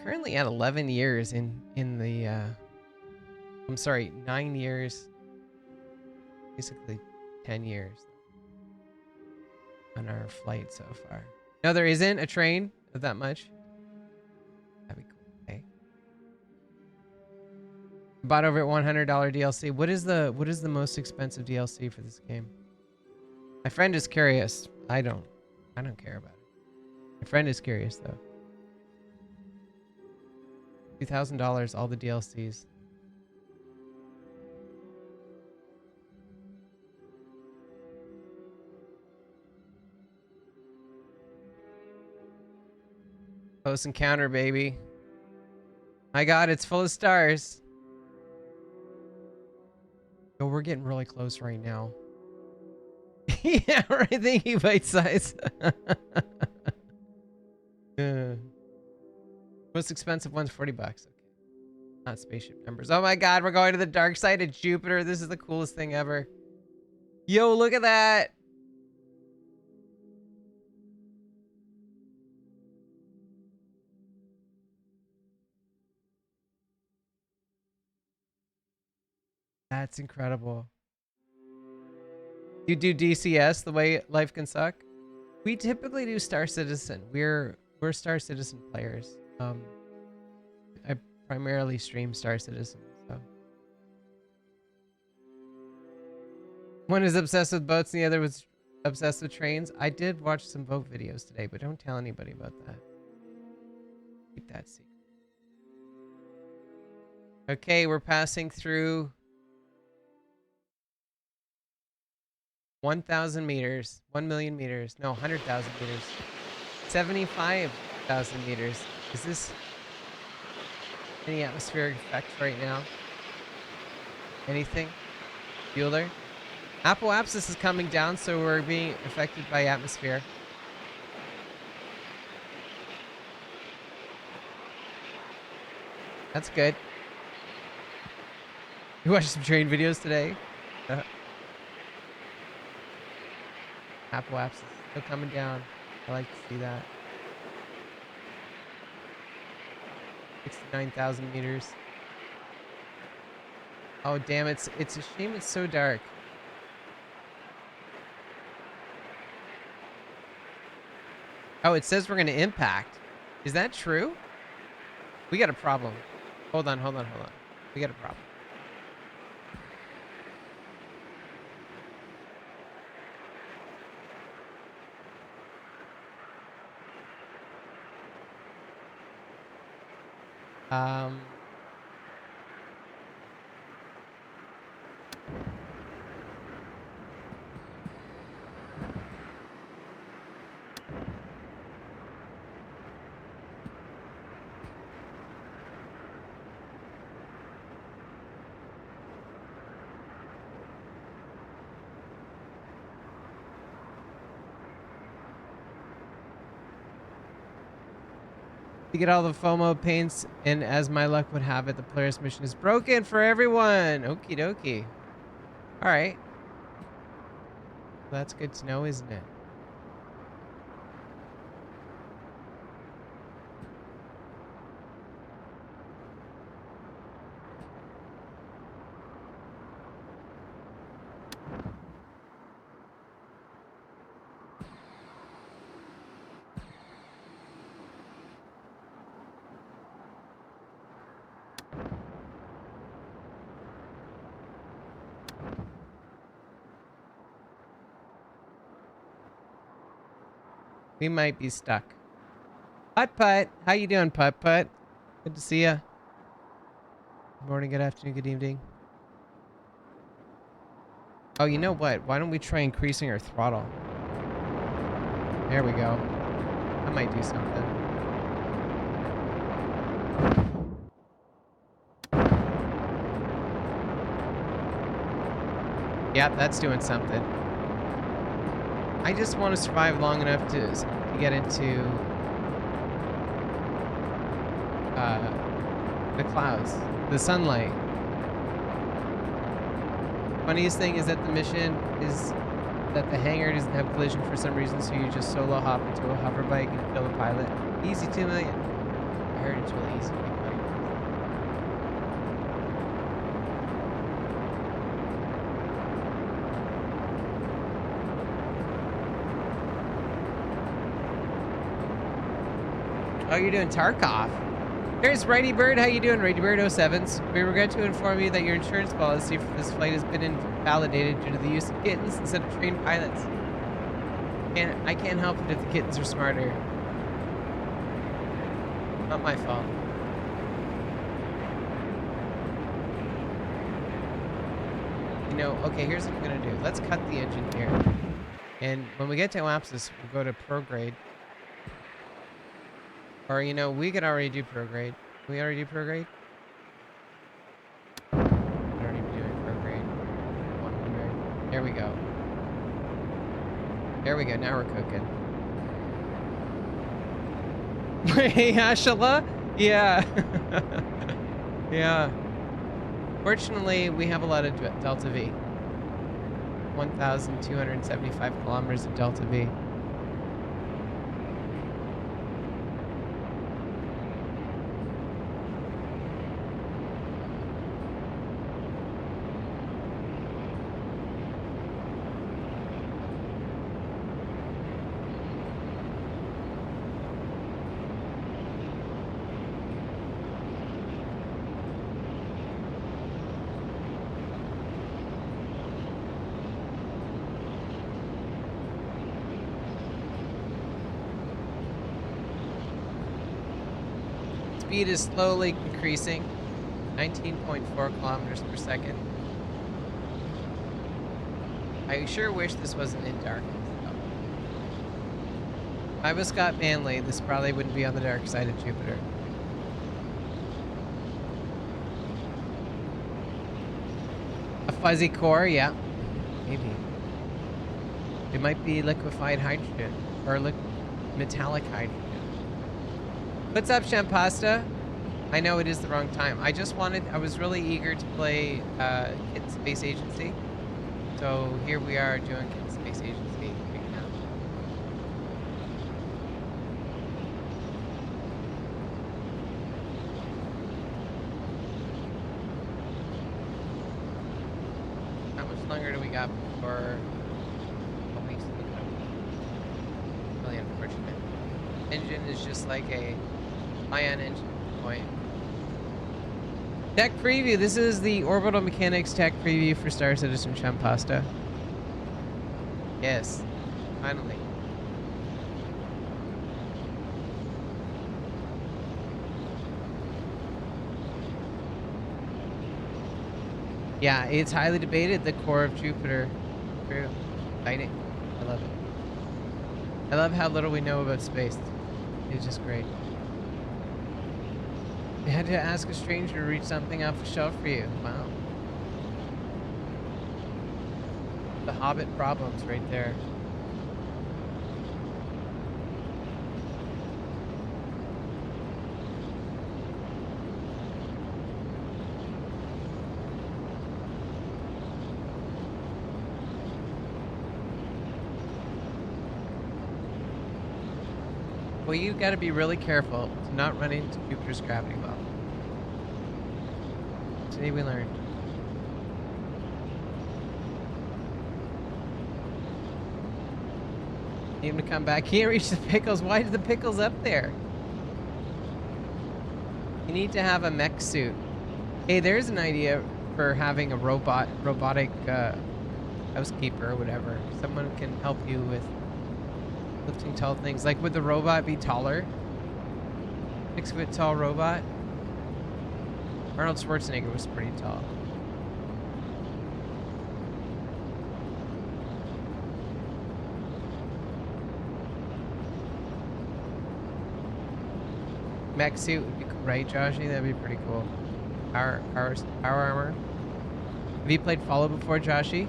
Currently at 11 years in the I'm sorry, 9 years, basically 10 years on our flight so far. No, there isn't a train of that much. That'd be cool. Okay. Bought over at $100 DLC. What is the most expensive DLC for this game? My friend is curious. I don't care about it. My friend is curious though. $2,000 all the DLCs. Close encounter, baby. My God, it's full of stars. Yo, we're getting really close right now. Yeah, right. Thank you, bite size. Most expensive one's $40. Okay. Not spaceship numbers. Oh my God, we're going to the dark side of Jupiter. This is the coolest thing ever. Yo, look at that. That's incredible. You do DCS the way life can suck? We typically do Star Citizen. We're Star Citizen players. I primarily stream Star Citizen, so. One is obsessed with boats and the other was obsessed with trains. I did watch some boat videos today, but don't tell anybody about that. Keep that secret. Okay, we're passing through 1,000 meters, 1 million meters, no, 100,000 meters, 75,000 meters. Is this any atmospheric effect right now? Anything? Bueller? Apple Apsis is coming down, so we're being affected by atmosphere. That's good. You watched some train videos today? Apple apps is still coming down. I like to see that. 69,000 meters. Oh, damn, it's a shame it's so dark. Oh, it says we're going to impact. Is that true? We got a problem. Hold on. We got a problem. To get all the FOMO paints, and as my luck would have it, the Polaris mission is broken for everyone. Okie dokie. All right. Well, that's good to know, isn't it? We might be stuck. Putt. How you doing, Putt? Good to see ya. Good morning, good afternoon, good evening. Oh, you know what? Why don't we try increasing our throttle? There we go. That might do something. Yeah, that's doing something. I just want to survive long enough to get into the clouds, the sunlight. Funniest thing is that the mission is that the hangar doesn't have collision for some reason, so you just solo hop into a hover bike and kill the pilot. Easy 2 million. I heard it's really easy to make money. Oh, you're doing Tarkov. There's Righty Bird. How you doing, Righty Bird 07s? We regret to inform you that your insurance policy for this flight has been invalidated due to the use of kittens instead of trained pilots. I can't help it if the kittens are smarter. Not my fault. You know, okay, here's what I'm gonna do. Let's cut the engine here. And when we get to Elapsis, we'll go to prograde. Or, you know, we could already do prograde. Can we already do prograde? We could already be doing prograde. 100. There we go. There we go. Now we're cooking. Hey, Ashala? Yeah. Yeah. Fortunately, we have a lot of Delta V. 1,275 kilometers of Delta V. Speed is slowly increasing, 19.4 kilometers per second. I sure wish this wasn't in darkness, though. If I was Scott Manley, this probably wouldn't be on the dark side of Jupiter. A fuzzy core, yeah, maybe. It might be liquefied hydrogen, or metallic hydrogen. What's up, Champasta? I know it is the wrong time. I was really eager to play Kitten Space Agency. So here we are doing Kitten Space Agency right now. How much longer do we got before a week's the cutoff? Really unfortunate. Engine is just like a ion engine point. Tech preview. This is the Orbital Mechanics tech preview for Star Citizen Champasta. Yes, finally. Yeah, it's highly debated. The core of Jupiter. True. Exciting. I love it. I love how little we know about space. It's just great. I had to ask a stranger to read something off the shelf for you. Wow. The Hobbit problems right there. Well, you got to be really careful to not run into Jupiter's gravity well. Today we learned. Need him to come back. Can't reach the pickles. Why are the pickles up there? You need to have a mech suit. Hey, there's an idea for having a robotic housekeeper or whatever. Someone can help you with lifting tall things. Like, would the robot be taller? 6-foot tall robot? Arnold Schwarzenegger was pretty tall. Mech suit would be cool, right, Joshy? That'd be pretty cool. Power armor. Have you played Fallout before, Joshy?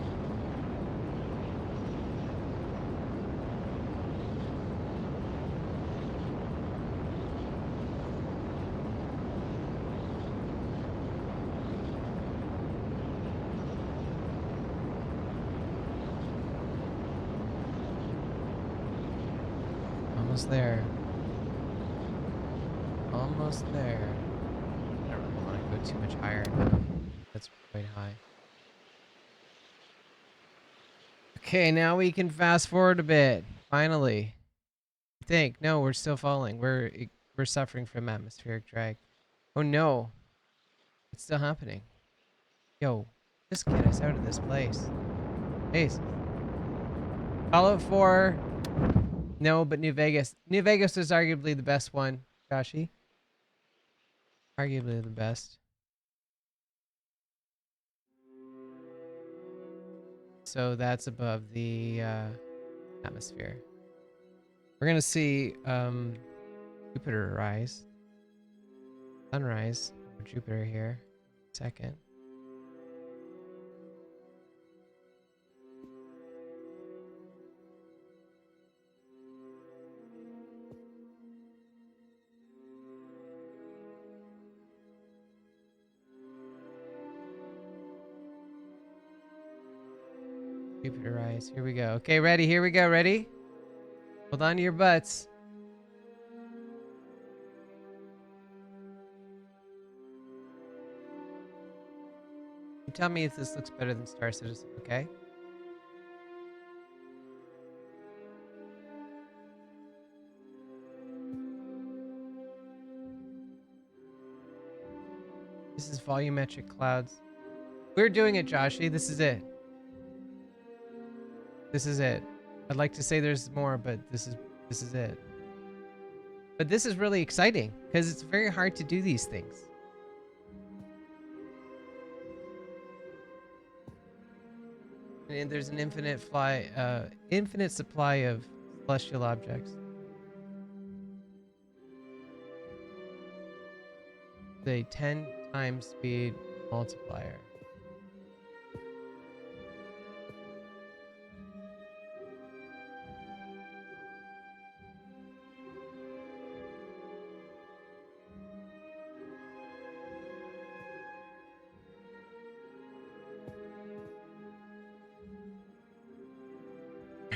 Almost there. Almost there. I don't really want to go too much higher. That's quite high. Okay, now we can fast forward a bit. Finally. I think. No, we're still falling. We're suffering from atmospheric drag. Oh no. It's still happening. Yo, just get us out of this place. Hey. Fallout 4. No, but New Vegas. New Vegas was arguably the best one, Joshi. Arguably the best. So that's above the atmosphere. We're gonna see Jupiter rise. Sunrise over Jupiter here. Second. Jupiter rise. Here we go. Okay, ready. Here we go. Ready? Hold on to your butts. You tell me if this looks better than Star Citizen, okay? This is volumetric clouds. We're doing it, Joshi. This is it. This is it. I'd like to say there's more, but this is it. But this is really exciting because it's very hard to do these things. And there's an infinite supply of celestial objects. The 10 times speed multiplier.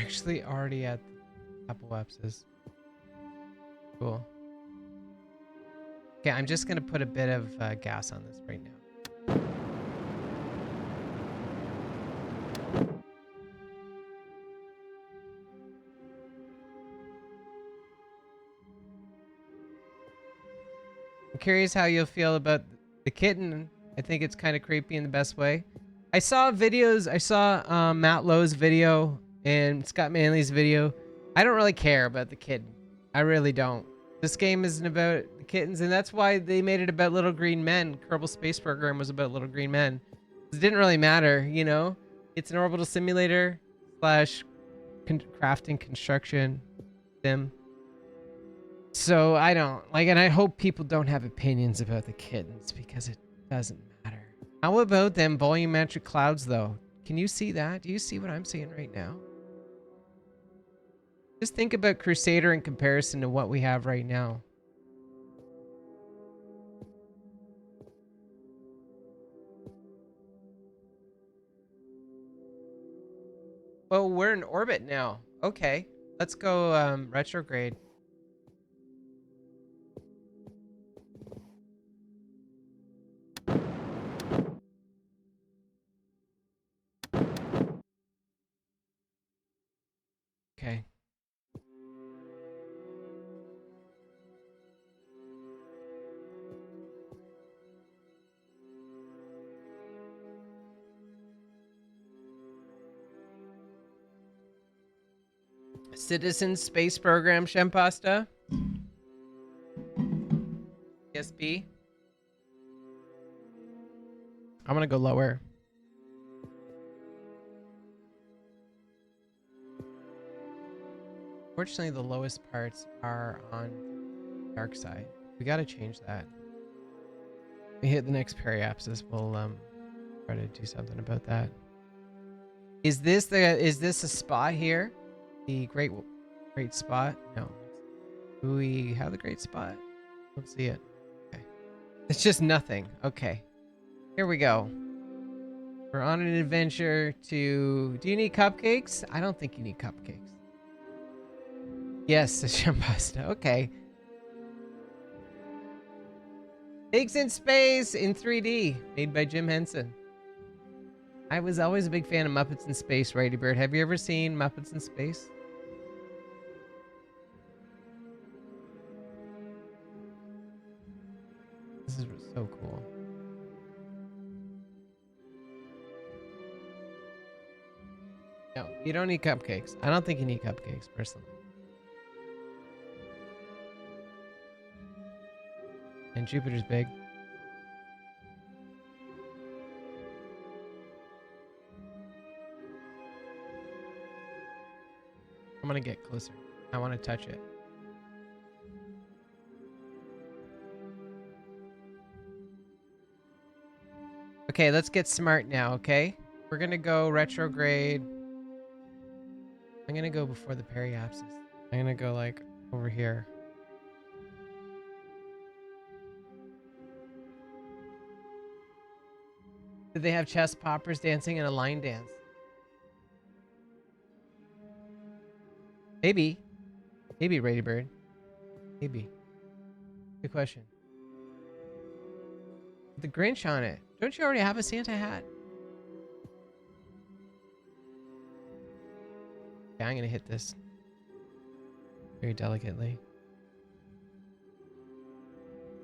actually already at apoapsis. Cool. Okay, I'm just gonna put a bit of gas on this right now. I'm curious how you'll feel about the kitten. I think it's kind of creepy in the best way. I saw videos. I saw Matt Lowe's video and Scott Manley's video. I don't really care about the kitten. I really don't. This game isn't about the kittens, and that's why they made it about little green men. Kerbal Space Program was about little green men. It didn't really matter, you know? It's an orbital simulator slash crafting construction sim. So I don't like, and I hope people don't have opinions about the kittens because it doesn't matter. How about them volumetric clouds though? Can you see that? Do you see what I'm seeing right now? Just think about Crusader in comparison to what we have right now. Well, we're in orbit now. Okay, let's go retrograde. Okay. Citizen Space Program, Shempasta. ESP. I'm gonna go lower. Fortunately, the lowest parts are on the dark side. We gotta change that. We hit the next periapsis. We'll try to do something about that. Is this a spot here? The great spot? No. Do we have the great spot? Don't see it. Okay. It's just nothing. Okay. Here we go. We're on an adventure to... Do you need cupcakes? I don't think you need cupcakes. Yes, the Shambasta. Okay. Pigs in Space in 3D, made by Jim Henson. I was always a big fan of Muppets in Space, Righty Bird. Have you ever seen Muppets in Space? This is so cool. No, you don't need cupcakes. I don't think you need cupcakes, personally. And Jupiter's big. I'm gonna get closer. I want to touch it. Okay, let's get smart now, okay? We're gonna go retrograde. I'm gonna go before the periapsis. I'm gonna go like over here. Did they have chest poppers dancing in a line dance? Maybe. Maybe, Rady Bird. Maybe. Good question. The Grinch on it. Don't you already have a Santa hat? Yeah, I'm gonna hit this very delicately.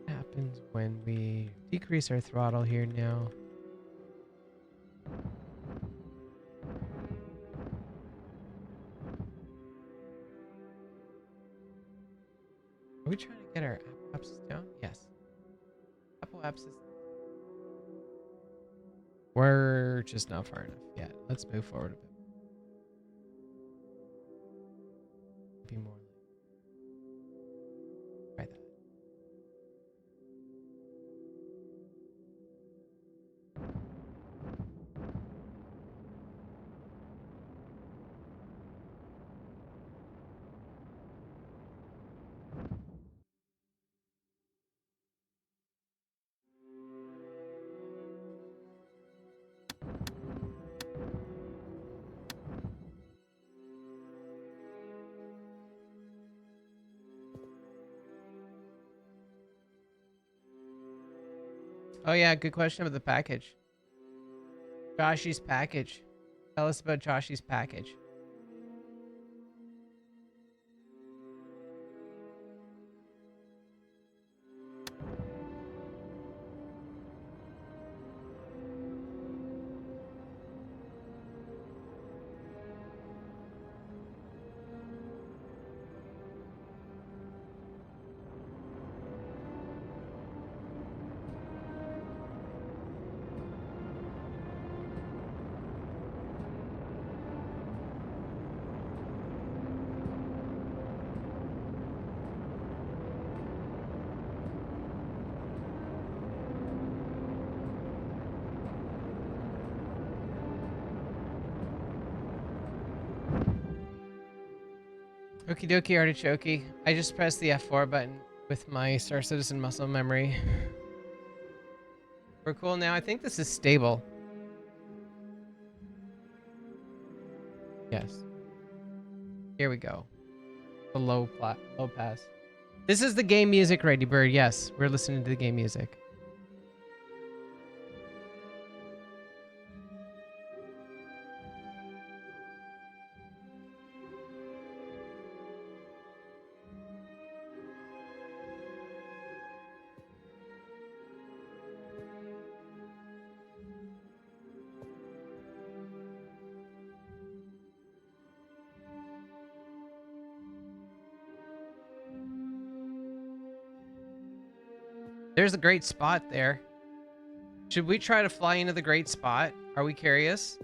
What happens when we decrease our throttle here now? Are we trying to get our apoapsis down? Yes. Apoapsis. We're just not far enough yet. Let's move forward a bit. Be more. Try that. Oh yeah, good question about the package. Joshy's package. Tell us about Joshy's package. Okie dokie, artichoke. I just pressed the F4 button with my Star Citizen muscle memory. We're cool now. I think this is stable. Yes. Here we go. The low pass. This is the game music, Ready Bird. Yes, we're listening to the game music. There's a great spot there. Should we try to fly into the great spot? Are we curious?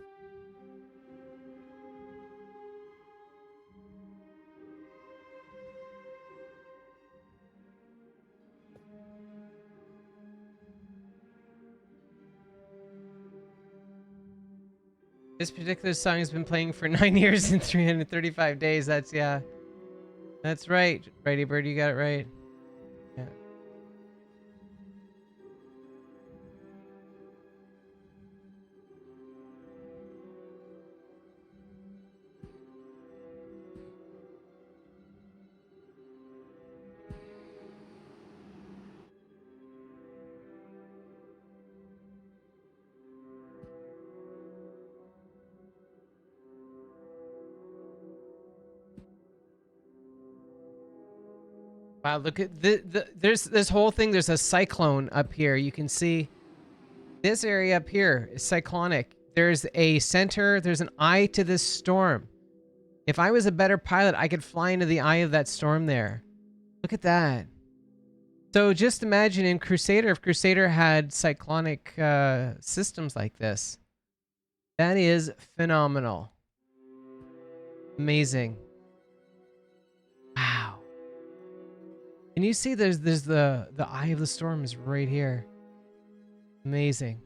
This particular song has been playing for 9 years and 335 days. That's, yeah. That's right, Brady Bird. You got it right. Yeah. Wow, look at there's this whole thing. There's a cyclone up here. You can see this area up here is cyclonic. There's a center. There's an eye to this storm. If I was a better pilot, I could fly into the eye of that storm there. Look at that. So just imagine in Crusader, if Crusader had cyclonic systems like this. That is phenomenal. Amazing. Wow. Can you see there's the eye of the storm is right here. Amazing.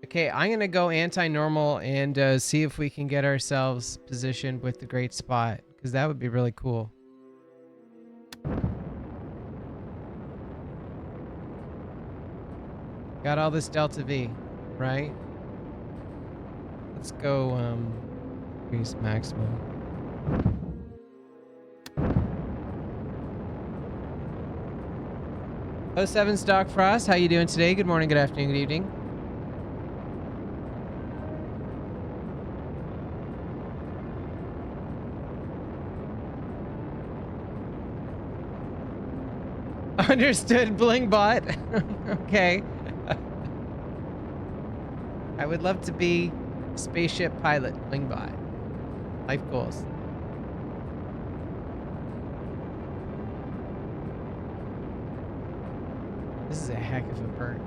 Okay, I'm gonna go anti-normal and see if we can get ourselves positioned with the great spot, because that would be really cool. Got all this Delta V, right? Let's go increase maximum. Oh, 07 Stock Frost, how you doing today? Good morning, good afternoon, good evening. Understood, Bling Bot. Okay. I would love to be spaceship pilot, Bling Bot. Life goals. This is a heck of a burn.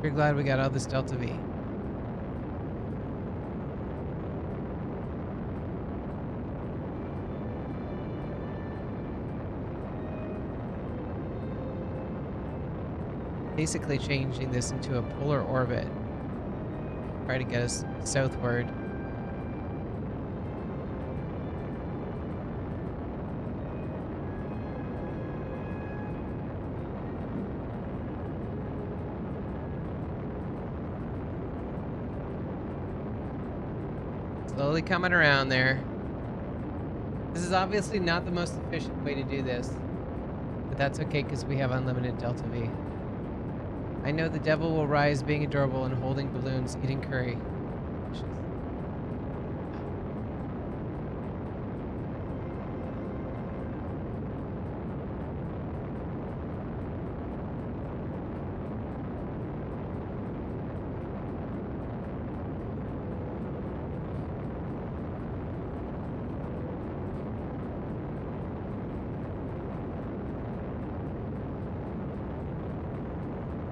We're glad we got all this Delta V. Basically changing this into a polar orbit. Try to get us southward. Slowly coming around there. This is obviously not the most efficient way to do this, but that's okay because we have unlimited Delta V. I know the devil will rise being adorable and holding balloons, eating curry. Delicious.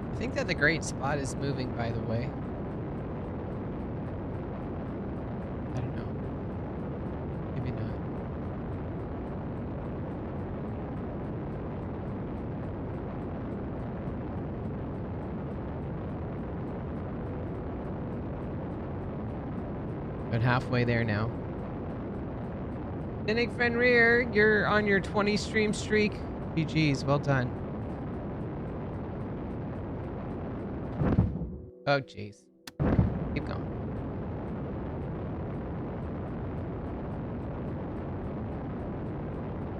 I think that the great spot is moving, by the way. I don't know. Maybe not. But halfway there now. Cynic Fenrir, you're on your 20 stream streak. GG's, well done. Oh, jeez. Keep going.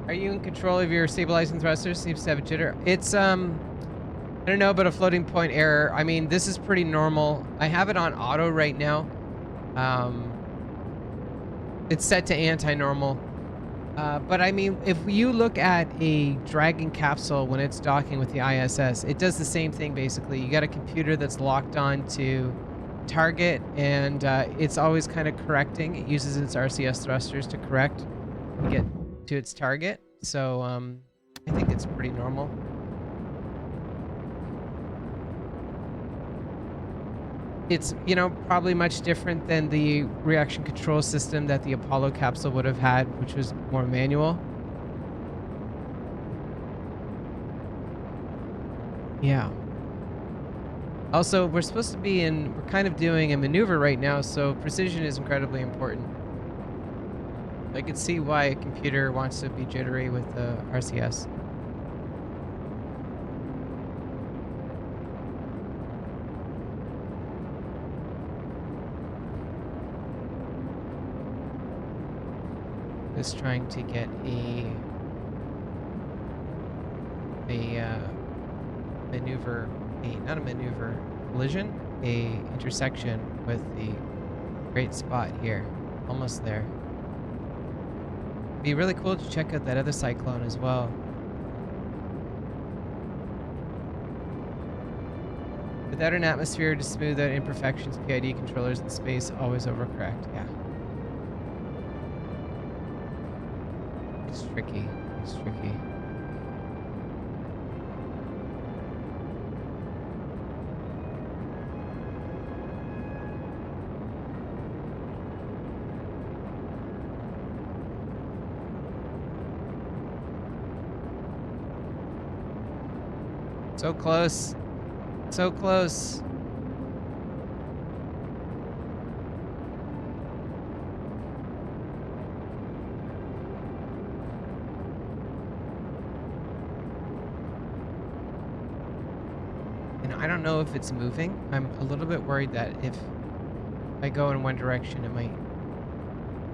Are you in control of your stabilizing thrusters? Seems to have a jitter. It's, I don't know, but a floating point error. I mean, this is pretty normal. I have it on auto right now. It's set to anti-normal. But I mean, if you look at a Dragon capsule when it's docking with the ISS, it does the same thing basically. You got a computer that's locked on to target, and it's always kind of correcting. It uses its RCS thrusters to correct to get to its target. So I think it's pretty normal. It's, you know, probably much different than the reaction control system that the Apollo capsule would have had, which was more manual. Yeah. Also, we're supposed to be we're kind of doing a maneuver right now, so precision is incredibly important. I could see why a computer wants to be jittery with the RCS. Just trying to get a maneuver, not a maneuver, collision, a intersection with the great spot here. Almost there. It'd be really cool to check out that other cyclone as well. Without an atmosphere to smooth out imperfections, PID controllers in space always overcorrect. Yeah. It's tricky. It's tricky. So close. So close. And I don't know if it's moving. I'm a little bit worried that if I go in one direction, it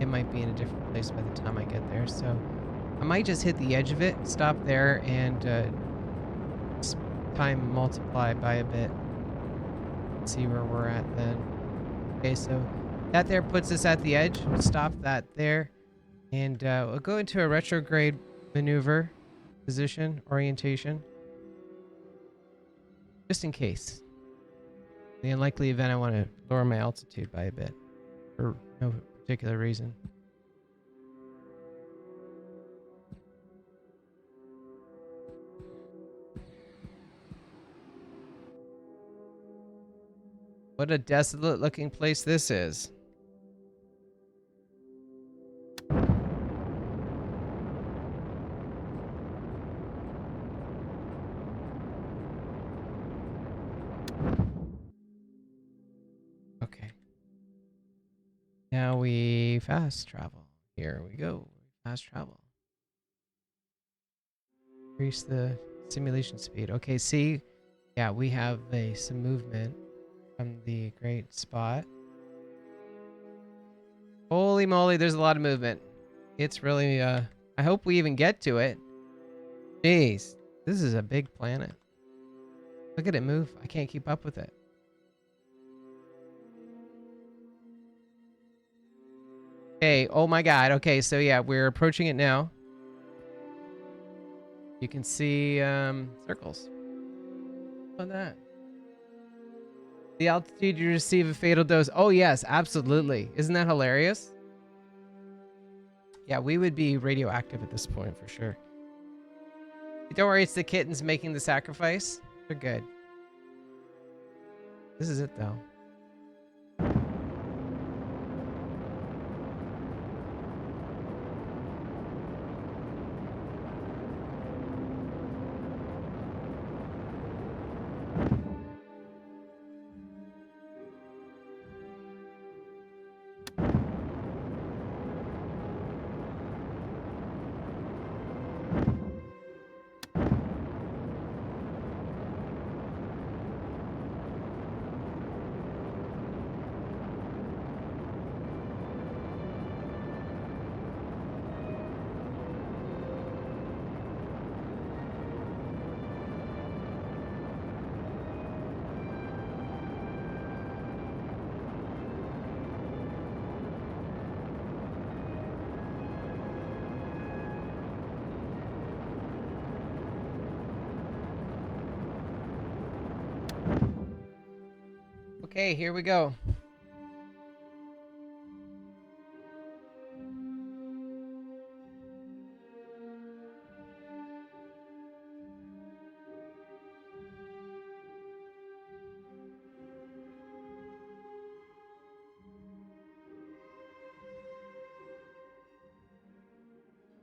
might be in a different place by the time I get there. So I might just hit the edge of it, stop there, and time multiply by a bit. See where we're at then. Okay, so that there puts us at the edge. We'll stop that there, and we'll go into a retrograde maneuver position orientation, just in case. In the unlikely event I want to lower my altitude by a bit for no particular reason. What a desolate looking place this is. Okay. Now we fast travel. Here we go. Fast travel. Increase the simulation speed. Okay, see? Yeah, we have some movement from the great spot. Holy moly, there's a lot of movement. It's really, I hope we even get to it. Jeez, this is a big planet. Look at it move. I can't keep up with it. Okay, oh my god. Okay, so yeah, we're approaching it now. You can see circles on that. The altitude you receive a fatal dose. Oh yes, absolutely. Isn't that hilarious? Yeah, we would be radioactive at this point for sure. Don't worry, it's the kittens making the sacrifice. They're good. This is it though. Okay, here we go.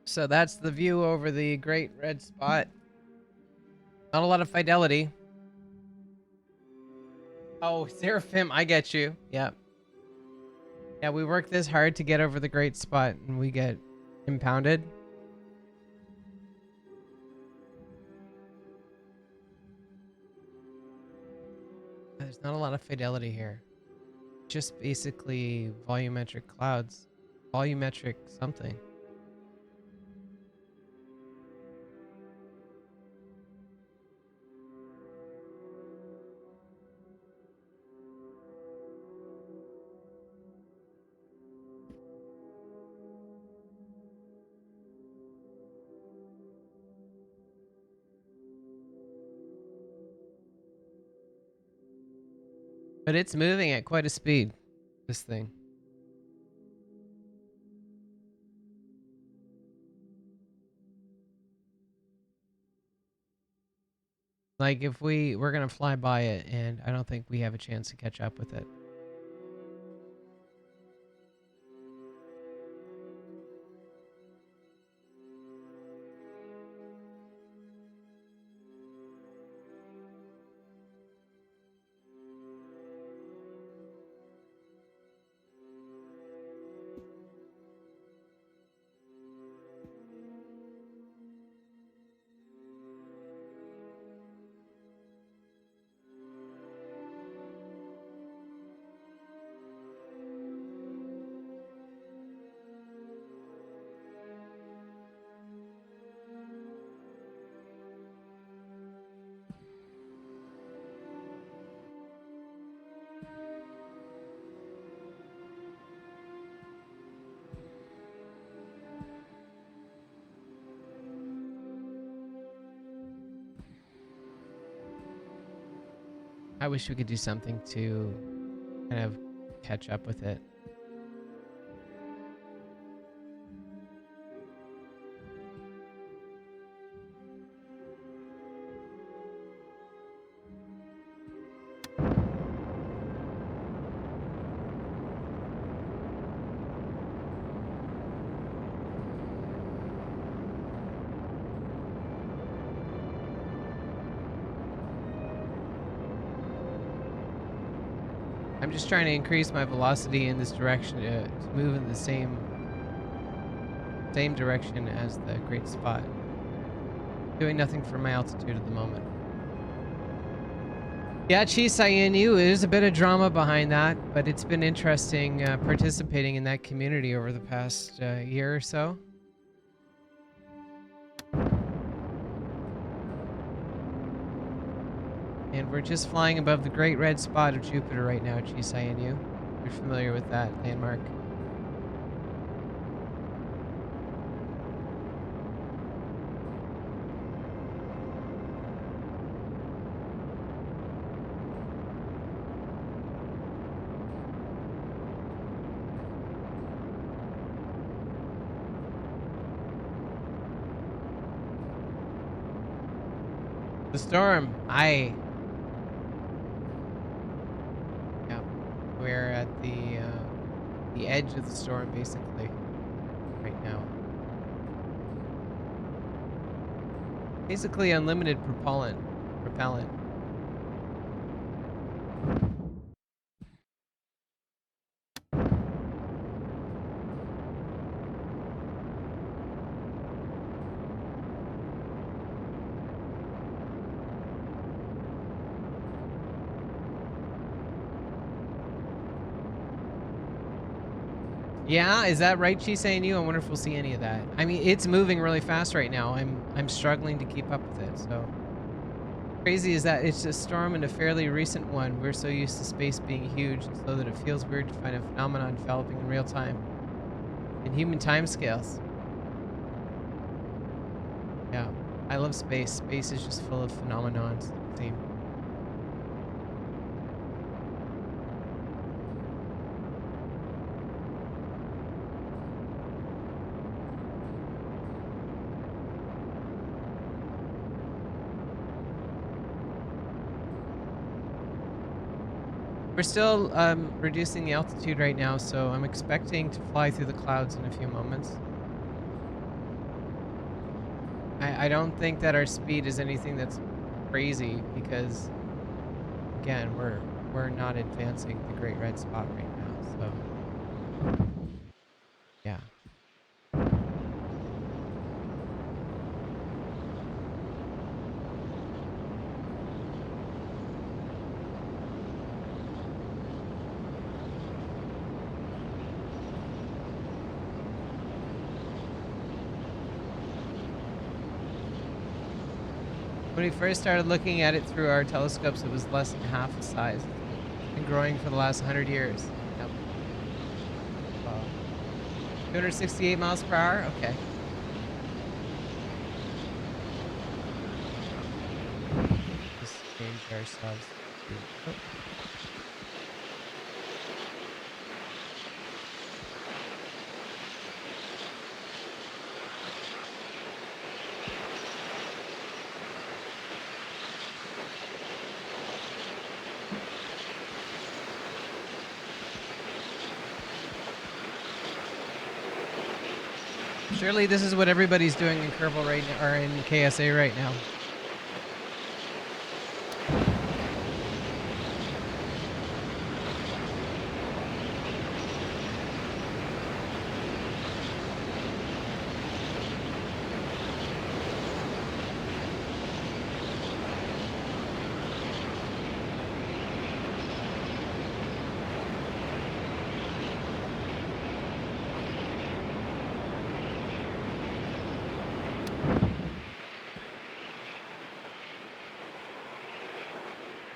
So that's the view over the great red spot. Not a lot of fidelity. Oh, Seraphim, I get you. Yeah. Yeah, we work this hard to get over the great spot and we get impounded. There's not a lot of fidelity here. Just basically volumetric clouds. Volumetric something. But it's moving at quite a speed, this thing. Like if we're gonna fly by it and I don't think we have a chance to catch up with it. I wish we could do something to kind of catch up with it. I'm just trying to increase my velocity in this direction to move in the same direction as the great spot. Doing nothing for my altitude at the moment. Yeah, Chisayenu, there's a bit of drama behind that, but it's been interesting participating in that community over the past year or so. And we're just flying above the Great Red Spot of Jupiter right now, Chisayenu. You're familiar with that landmark. The storm. Aye. Yeah. We're at the edge of the storm, basically, right now. Basically unlimited propellant. Yeah, is that right, Chisayenu? I wonder if we'll see any of that. I mean, it's moving really fast right now. I'm struggling to keep up with it, so crazy is that it's a storm and a fairly recent one. We're so used to space being huge and slow that it feels weird to find a phenomenon developing in real time. In human timescales. Yeah. I love space. Space is just full of phenomenons, it would seem. We're still reducing the altitude right now, so I'm expecting to fly through the clouds in a few moments. I don't think that our speed is anything that's crazy because again, we're not advancing the Great Red Spot right now, so yeah. When we first started looking at it through our telescopes, it was less than half the size. It's been growing for the last 100 years. Yep. Wow. 268 miles per hour? Okay. Just change ourselves to... Oh. Surely this is what everybody's doing in Kerbal right now, or in KSA right now.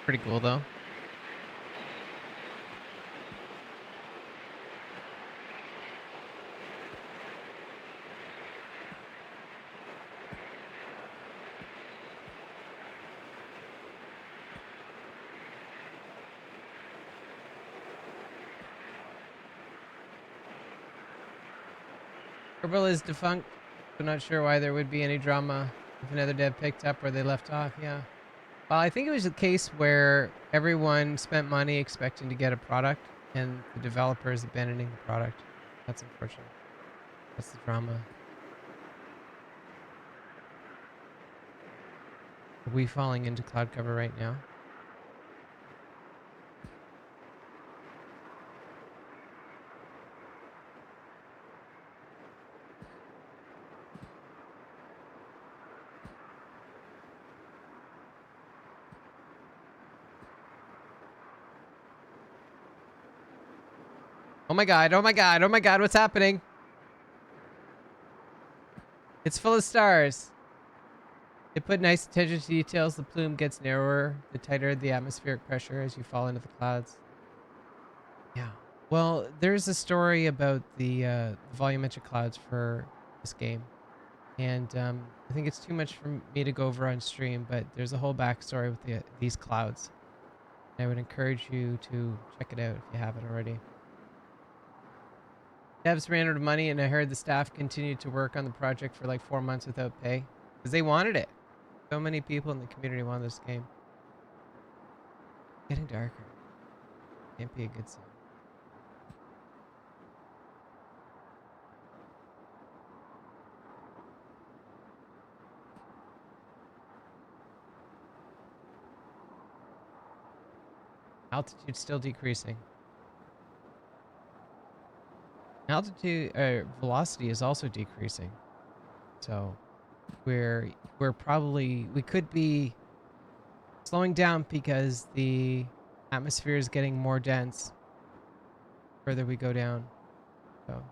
Pretty cool though. Kerbal is defunct. I'm not sure why there would be any drama if another dev picked up where they left off. Yeah. Well, I think it was a case where everyone spent money expecting to get a product and the developers abandoning the product. That's unfortunate. That's the drama. Are we falling into cloud cover right now? Oh my god, oh my god, oh my god, what's happening? It's full of stars. They put nice attention to details. The plume gets narrower the tighter the atmospheric pressure as you fall into the clouds. Yeah. Well, there's a story about the volumetric clouds for this game. And I think it's too much for me to go over on stream, but there's a whole backstory with these clouds. I would encourage you to check it out if you haven't already. Devs ran out of money, and I heard the staff continued to work on the project for like 4 months without pay because they wanted it. So many people in the community wanted this game. Getting darker. Can't be a good sign. Altitude still decreasing. Altitude velocity is also decreasing. So we could be slowing down because the atmosphere is getting more dense further we go down. So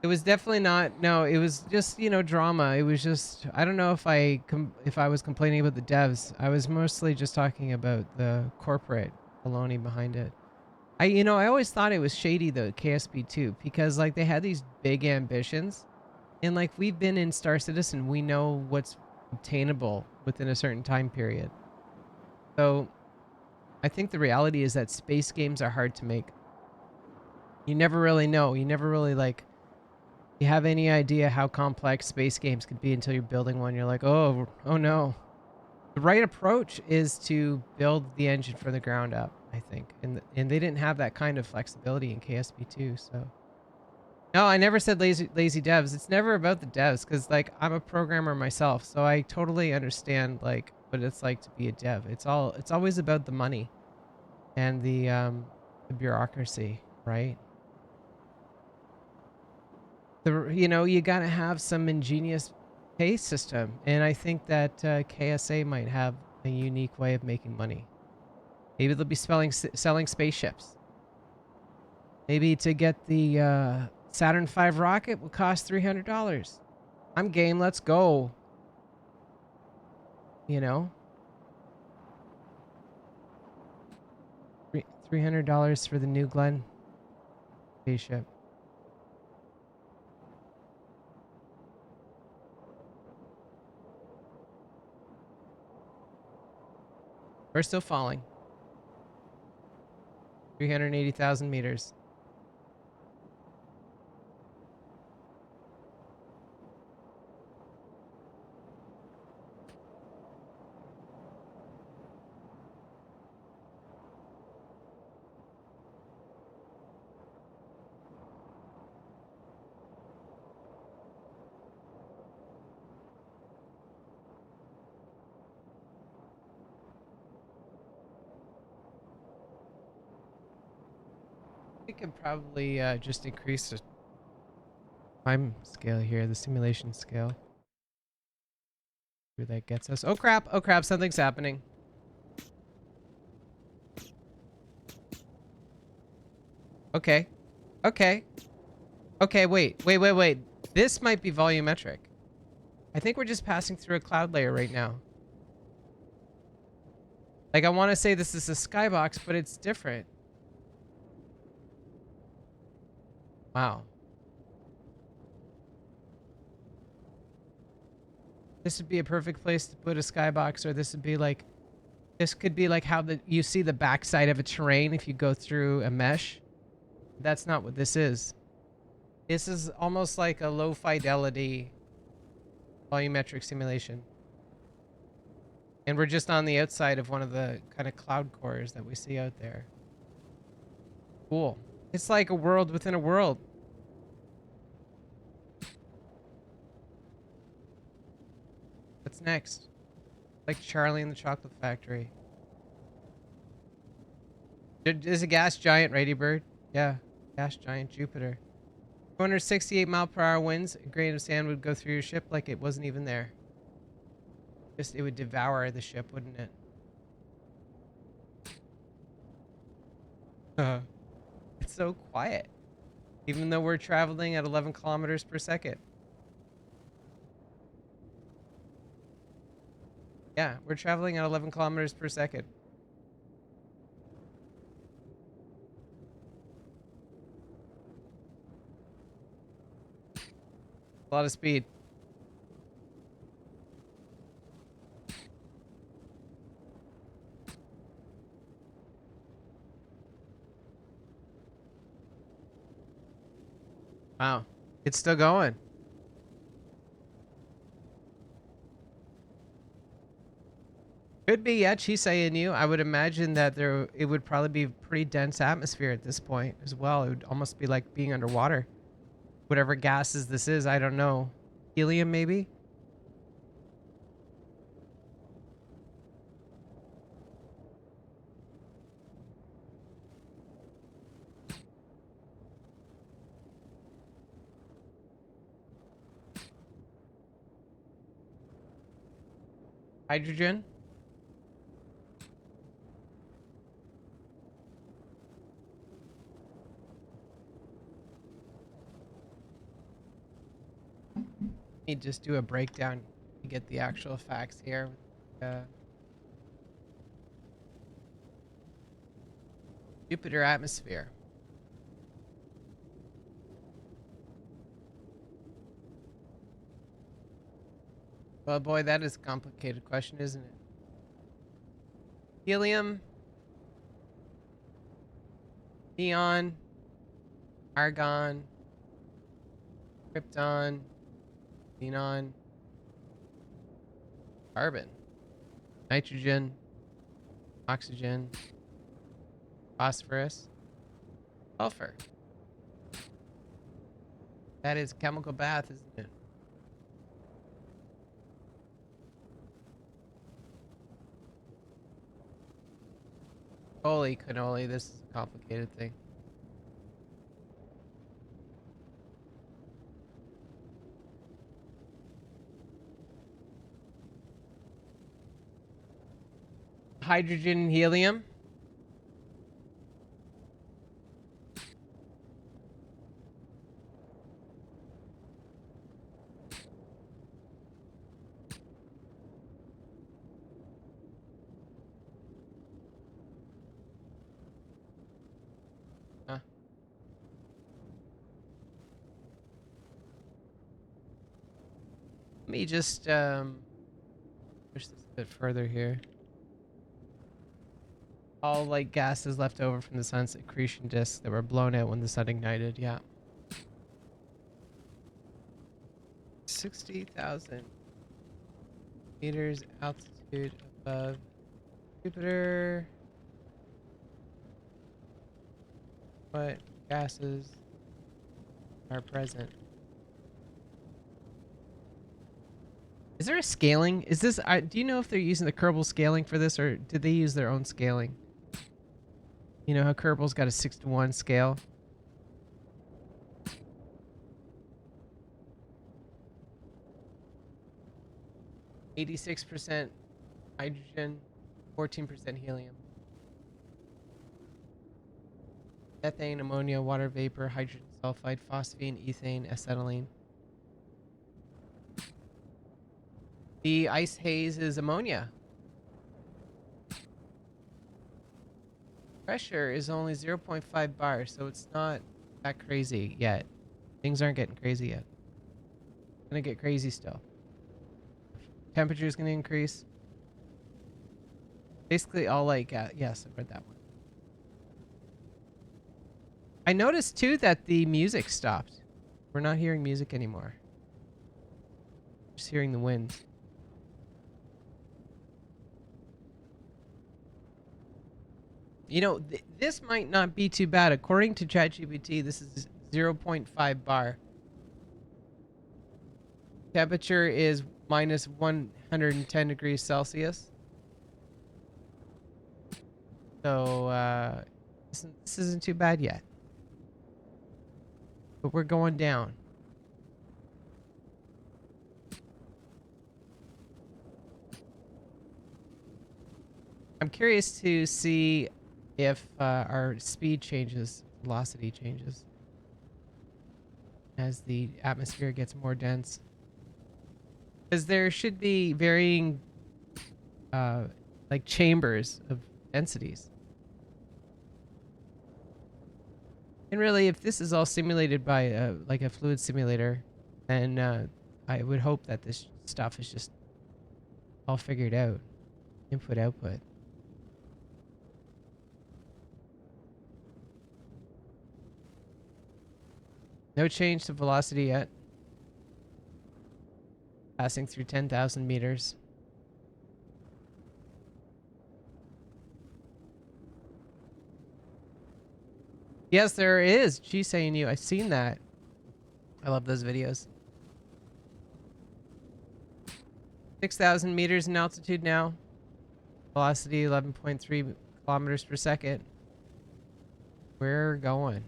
it was definitely not, no, it was just, you know, drama. It was just, I don't know if I was complaining about the devs. I was mostly just talking about the corporate baloney behind it. I always thought it was shady though, KSP2, because like they had these big ambitions, and like we've been in Star Citizen, we know what's obtainable within a certain time period. So I think the reality is that space games are hard to make. You never really know. You never really like you have any idea how complex space games could be until you're building one. You're like, oh no. The right approach is to build the engine from the ground up, I think. And they didn't have that kind of flexibility in KSP2, so. No, I never said lazy devs. It's never about the devs, because like I'm a programmer myself, so I totally understand like what it's like to be a dev. It's always about the money and the bureaucracy, right? You gotta have some ingenious pay system, and I think that KSA might have a unique way of making money. Maybe they'll be selling spaceships. Maybe to get the Saturn V rocket will cost $300. I'm game. Let's go. You know, $300 for the New Glenn spaceship. We're still falling. 380,000 meters. We could probably just increase the time scale here, the simulation scale. Where that gets us. Oh crap, something's happening. Okay. Okay, wait. This might be volumetric. I think we're just passing through a cloud layer right now. Like, I want to say this is a skybox, but it's different. Wow. This would be a perfect place to put a skybox, or this could be like how you see the backside of a terrain if you go through a mesh. That's not what this is. This is almost like a low fidelity volumetric simulation. And we're just on the outside of one of the kind of cloud cores that we see out there. Cool. It's like a world within a world. What's next? Like Charlie and the Chocolate Factory. There's a gas giant, Righty Bird. Yeah, gas giant Jupiter. 268 mile per hour winds. A grain of sand would go through your ship like it wasn't even there. It would devour the ship, wouldn't it? It's so quiet, even though we're traveling at 11 kilometers per second. Yeah, we're traveling at 11 kilometers per second. A lot of speed. Wow. It's still going. Could be, yeah, Chisayenu. I would imagine that it would probably be pretty dense atmosphere at this point as well. It would almost be like being underwater. Whatever gases this is, I don't know. Helium, maybe? Hydrogen? Let me just do a breakdown to get the actual facts here. Jupiter atmosphere. Well, boy, that is a complicated question, isn't it? Helium, neon, argon, krypton, xenon, carbon, nitrogen, oxygen, phosphorus, sulfur. That is chemical bath, isn't it? Holy cannoli, this is a complicated thing. Hydrogen and helium. Huh. Let me just push this a bit further here. All like gases left over from the sun's accretion disks that were blown out when the sun ignited. Yeah. 60,000 meters altitude above Jupiter. What gases are present? Is there a scaling? Is this? Do you know if they're using the Kerbal scaling for this, or did they use their own scaling? You know how Kerbal's got a 6:1 scale. 86% hydrogen, 14% helium. Methane, ammonia, water vapor, hydrogen sulfide, phosphine, ethane, acetylene. The ice haze is ammonia. Pressure is only 0.5 bars, so it's not that crazy yet. Things aren't getting crazy yet. It's gonna get crazy still. Temperature is gonna increase. Basically all like, yes, I read that one. I noticed too that the music stopped. We're not hearing music anymore. Just hearing the wind. You know, this might not be too bad. According to ChatGPT, this is 0.5 bar. Temperature is minus 110 degrees Celsius. So, this isn't too bad yet. But we're going down. I'm curious to see if our speed changes velocity changes as the atmosphere gets more dense. Because there should be varying, like chambers of densities. And really, if this is all simulated by like a fluid simulator, then I would hope that this stuff is just all figured out. Input, output. No change to velocity yet. Passing through 10,000 meters. Yes, there is. She's saying you. I've seen that. I love those videos. 6,000 meters in altitude now. Velocity 11.3 kilometers per second. We're going.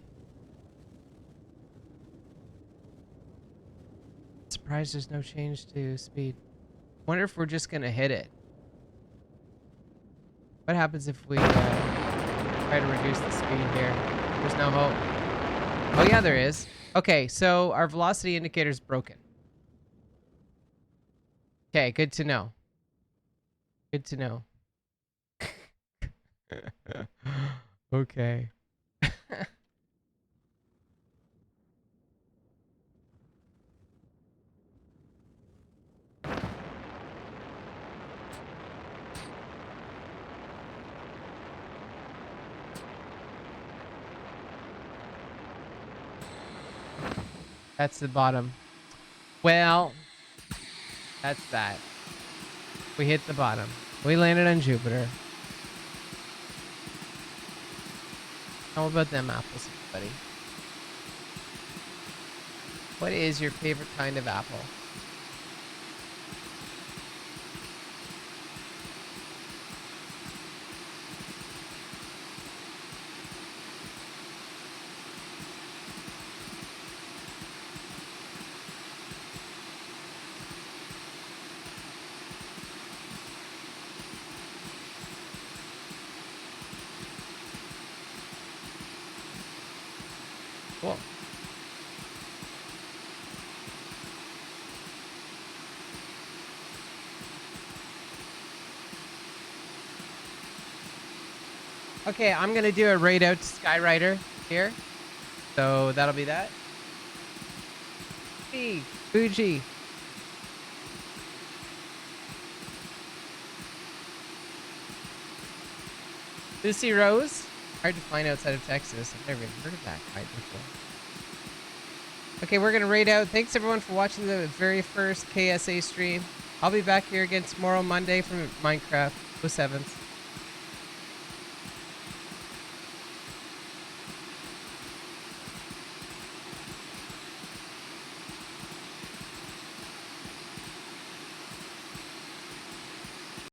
Surprised there's no change to speed. Wonder if we're just gonna hit it. What happens if we try to reduce the speed here? There's no hope. Oh yeah, there is. Okay, so our velocity indicator is broken. Okay, good to know. Good to know. Okay. That's the bottom. Well, that's that. We hit the bottom. We landed on Jupiter. How about them apples, buddy? What is your favorite kind of apple? Cool. Okay, I'm gonna do a raid out to Skyrider here. So that'll be that. Hey, Fuji. Lucy Rose? Hard to find outside of Texas. I've never even heard of that kite before. Okay, we're gonna raid out. Thanks everyone for watching the very first KSA stream. I'll be back here again tomorrow, Monday, from Minecraft 07th.